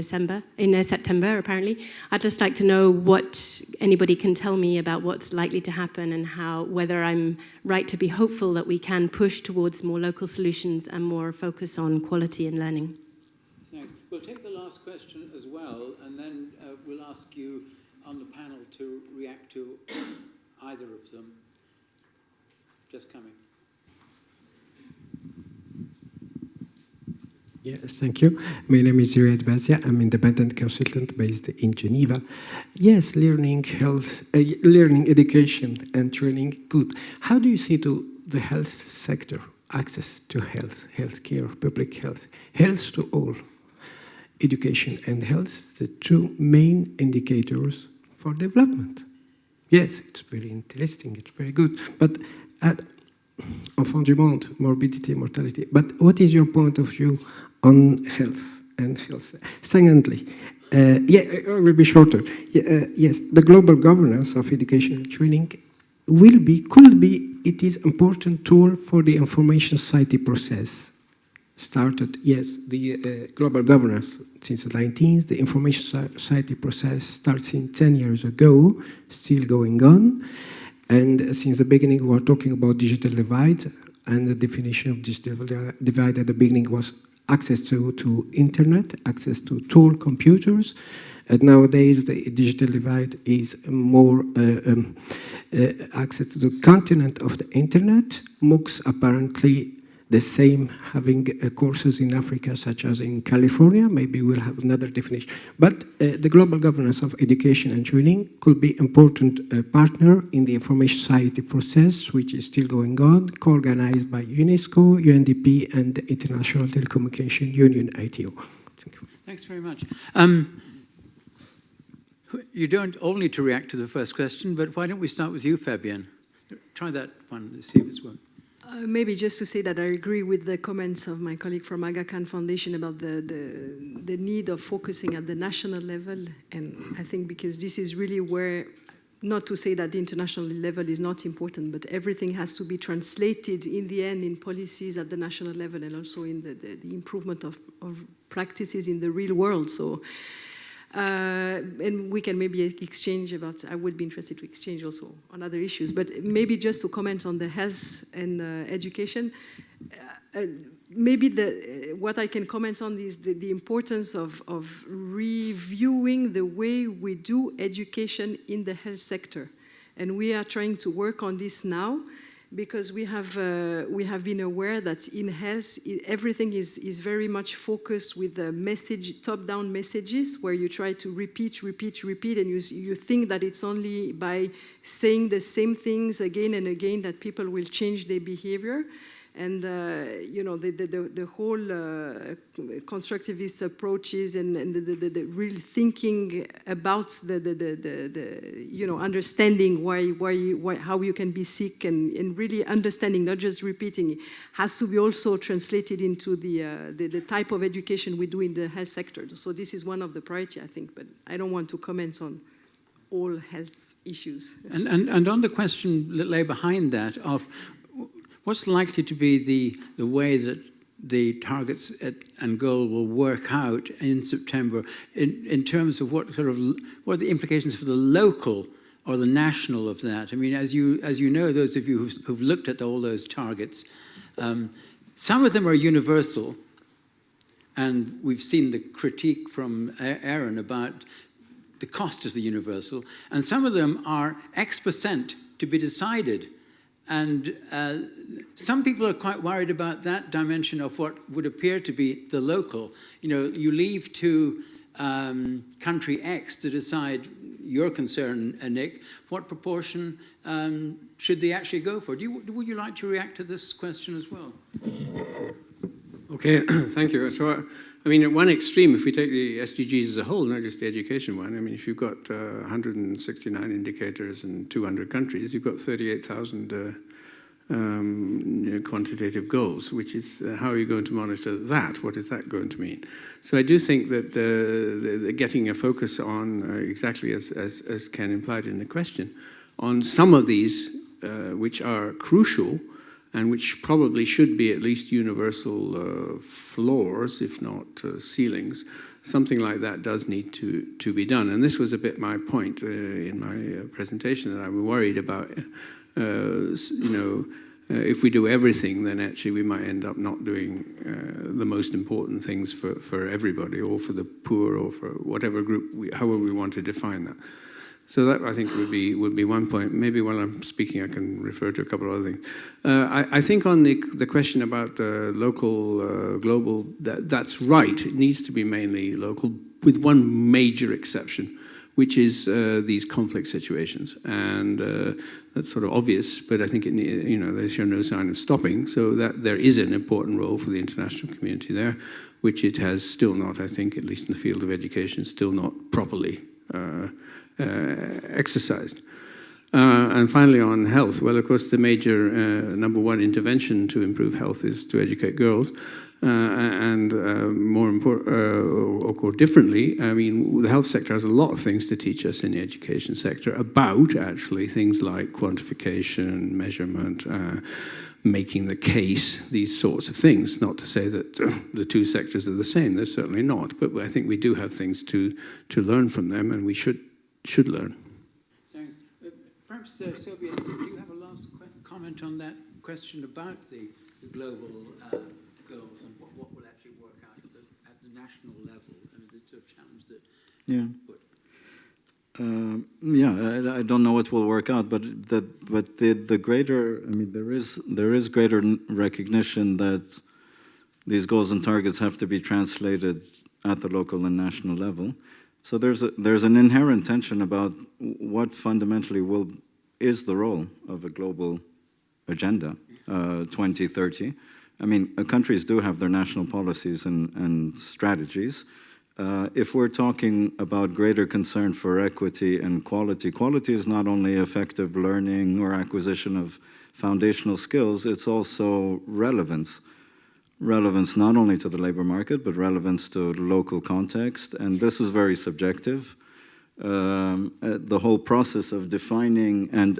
September, apparently. I'd just like to know what anybody can tell me about what's likely to happen and whether I'm right to be hopeful that we can push towards more local solutions and more focus on quality and learning. Thanks. We'll take the last question as well, and then we'll ask you on the panel to react to either of them. Just coming. Yes, thank you. My name is Gérard. I'm independent consultant based in Geneva. Yes, learning, health, learning, education, and training, good. How do you see the health sector, access to health, healthcare, public health to all, education and health, the two main indicators for development? Yes, it's very interesting, it's very good. But at Enfants du Monde, morbidity, mortality. But what is your point of view on health and health? Secondly, it will be shorter. Yes, the global governance of education and training could be, it is important tool for the information society process. Started, yes, the global governance since the 19th, the information society process starts in 10 years ago, still going on. And since the beginning, we were talking about digital divide, and the definition of digital divide at the beginning was access to internet, access to tool computers. And nowadays, the digital divide is more access to the content of the internet. MOOCs apparently the same, having courses in Africa, such as in California. Maybe we'll have another definition. But the global governance of education and training could be important partner in the information society process, which is still going on, co-organized by UNESCO, UNDP, and the International Telecommunication Union, ITO. Thank you. Thanks very much. You don't all need to react to the first question, but why don't we start with you, Fabienne? Try that one to see if it's worked. Maybe just to say that I agree with the comments of my colleague from Aga Khan Foundation about the need of focusing at the national level. And I think because this is really where not to say that the international level is not important, but everything has to be translated in the end in policies at the national level and also in the improvement of practices in the real world. So, and we can maybe exchange about, I would be interested to exchange also on other issues, but maybe just to comment on the health and education, maybe what I can comment on is the importance of reviewing the way we do education in the health sector. And we are trying to work on this now because we have been aware that in health, everything is very much focused with the message, top-down messages, where you try to repeat, and you think that it's only by saying the same things again and again that people will change their behavior. And you know, the whole constructivist approaches and the real thinking about the you know, understanding why how you can be sick and really understanding, not just repeating, has to be also translated into the type of education we do in the health sector. So this is one of the priority, I think, but I don't want to comment on all health issues. And on the question that lay behind that of what's likely to be the way that the targets and goal will work out in September in terms of what are the implications for the local or the national of that? I mean, as you know, those of you who've looked at all those targets, some of them are universal, and we've seen the critique from Aaron about the cost of the universal, and some of them are X% to be decided. And some people are quite worried about that dimension of what would appear to be the local. You know, you leave to country X to decide, your concern, Nick, what proportion should they actually go for? Would you like to react to this question as well? Okay, thank you. So, I mean, at one extreme, if we take the SDGs as a whole, not just the education one, I mean, if you've got 169 indicators in 200 countries, you've got 38,000 quantitative goals, which is how are you going to monitor that? What is that going to mean? So I do think that the getting a focus on, exactly as Ken implied in the question, on some of these which are crucial, and which probably should be at least universal floors, if not ceilings. Something like that does need to be done. And this was a bit my point in my presentation, that I'm worried about, if we do everything, then actually we might end up not doing the most important things for everybody, or for the poor, or for whatever group, however we want to define that. So that, I think, would be one point. Maybe while I'm speaking, I can refer to a couple of other things. I think on the question about local, global, that's right. It needs to be mainly local, with one major exception, which is these conflict situations. And that's sort of obvious, but I think they show no sign of stopping. So that there is an important role for the international community there, which it has still not, I think, at least in the field of education, still not properly exercised. And finally, on health, well, of course, the major number one intervention to improve health is to educate girls. And more important, or differently, I mean, the health sector has a lot of things to teach us in the education sector about, actually, things like quantification, measurement, making the case, these sorts of things. Not to say that the two sectors are the same, they're certainly not, but I think we do have things to learn from them, and we should learn. Thanks. Perhaps, Sobhi, do you have a last comment on that question about the global goals and what will actually work out at the national level? I mean, it's a challenge that I don't know what will work out, but the greater, I mean, there is greater recognition that these goals and targets have to be translated at the local and national level. So there's an inherent tension about what fundamentally is the role of a global agenda 2030. I mean, countries do have their national policies and strategies. If we're talking about greater concern for equity and quality, quality is not only effective learning or acquisition of foundational skills, it's also relevance. Relevance not only to the labor market, but relevance to local context. And this is very subjective. the whole process of defining and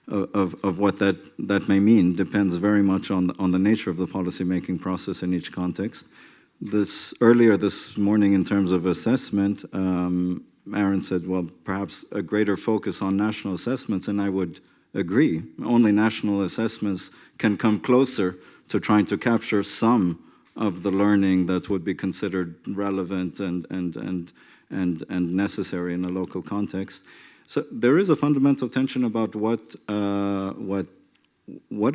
of what that may mean depends very much on the nature of the policy-making process in each context. Earlier this morning, in terms of assessment, Aaron said, well, perhaps a greater focus on national assessments, and I would agree. Only national assessments can come closer to trying to capture some of the learning that would be considered relevant and necessary in a local context. So there is a fundamental tension about what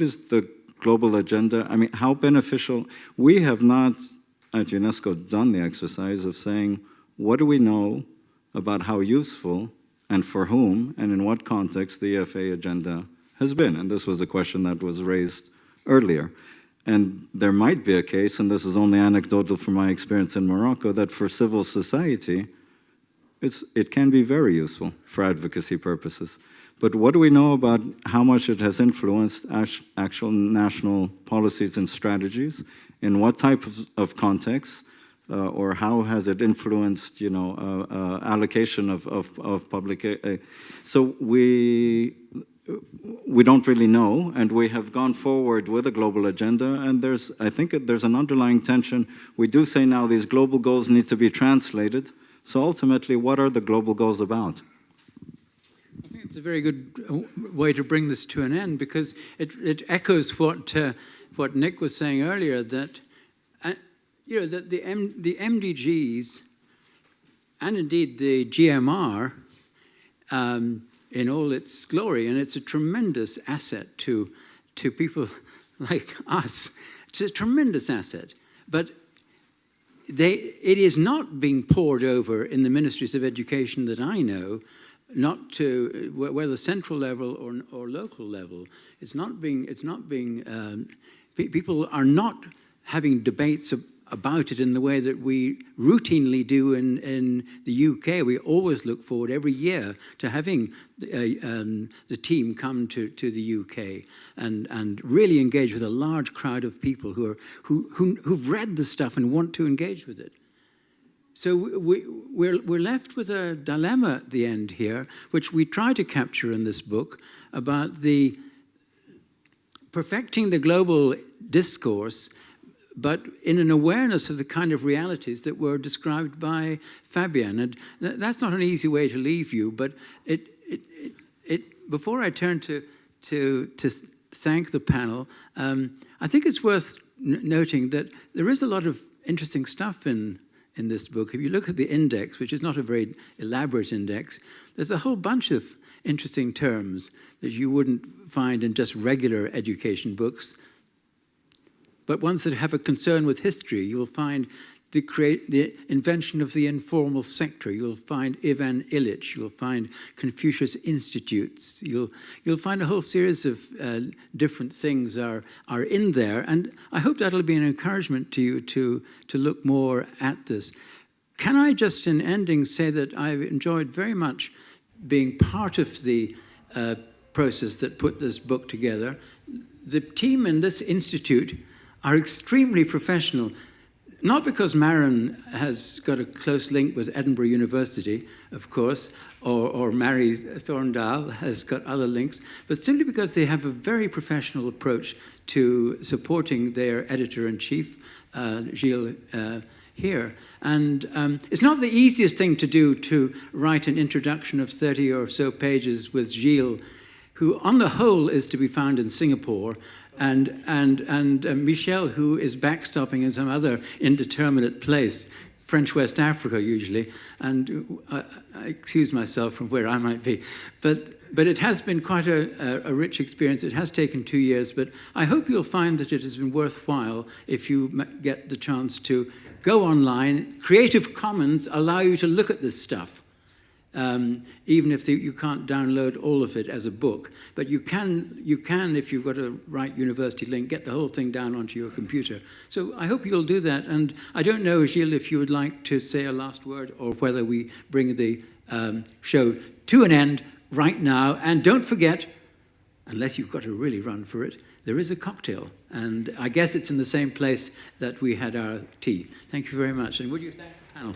is the global agenda. I mean, how beneficial. We have not at UNESCO done the exercise of saying, what do we know about how useful and for whom and in what context the EFA agenda has been? And this was a question that was raised earlier. And there might be a case, and this is only anecdotal from my experience in Morocco, that for civil society, it can be very useful for advocacy purposes. But what do we know about how much it has influenced actual national policies and strategies? In what type of context? Or how has it influenced, allocation of public aid? So we don't really know, and we have gone forward with a global agenda, and I think there's an underlying tension. We do say now these global goals need to be translated. So ultimately, what are the global goals about? I think it's a very good way to bring this to an end, because it echoes what Nick was saying earlier, that that the MDGs and indeed the GMR in all its glory, and it's a tremendous asset to people like us. It's a tremendous asset, but it is not being poured over in the ministries of education that I know, not to whether central level or local level. It's not being. People are not having debates about it in the way that we routinely do in the UK. We always look forward every year to having the team come to the UK and really engage with a large crowd of people who've read the stuff and want to engage with it. So we're left with a dilemma at the end here, which we try to capture in this book, about the perfecting the global discourse, but in an awareness of the kind of realities that were described by Fabienne. And that's not an easy way to leave you, but before I turn to thank the panel, I think it's worth noting that there is a lot of interesting stuff in this book. If you look at the index, which is not a very elaborate index, there's a whole bunch of interesting terms that you wouldn't find in just regular education books, but ones that have a concern with history. You'll find the invention of the informal sector. You'll find Ivan Illich. You'll find Confucius Institutes. You'll find a whole series of different things are in there, and I hope that'll be an encouragement to you to look more at this. Can I just, in ending, say that I've enjoyed very much being part of the process that put this book together. The team in this institute are extremely professional, not because Maren has got a close link with Edinburgh University, of course, or Mary Thorndale has got other links, but simply because they have a very professional approach to supporting their editor-in-chief, Gilles, here. And it's not the easiest thing to do, to write an introduction of 30 or so pages with Gilles, who on the whole is to be found in Singapore, and Michel, who is backstopping in some other indeterminate place, French West Africa usually, and I excuse myself from where I might be. But it has been quite a rich experience. It has taken 2 years, but I hope you'll find that it has been worthwhile if you get the chance to go online. Creative Commons allow you to look at this stuff. Even if you can't download all of it as a book, but you can, if you've got a right university link, get the whole thing down onto your computer. So I hope you'll do that. And I don't know, Gilles, if you would like to say a last word, or whether we bring the show to an end right now. And don't forget, unless you've got to really run for it, there is a cocktail. And I guess it's in the same place that we had our tea. Thank you very much. And would you thank the panel?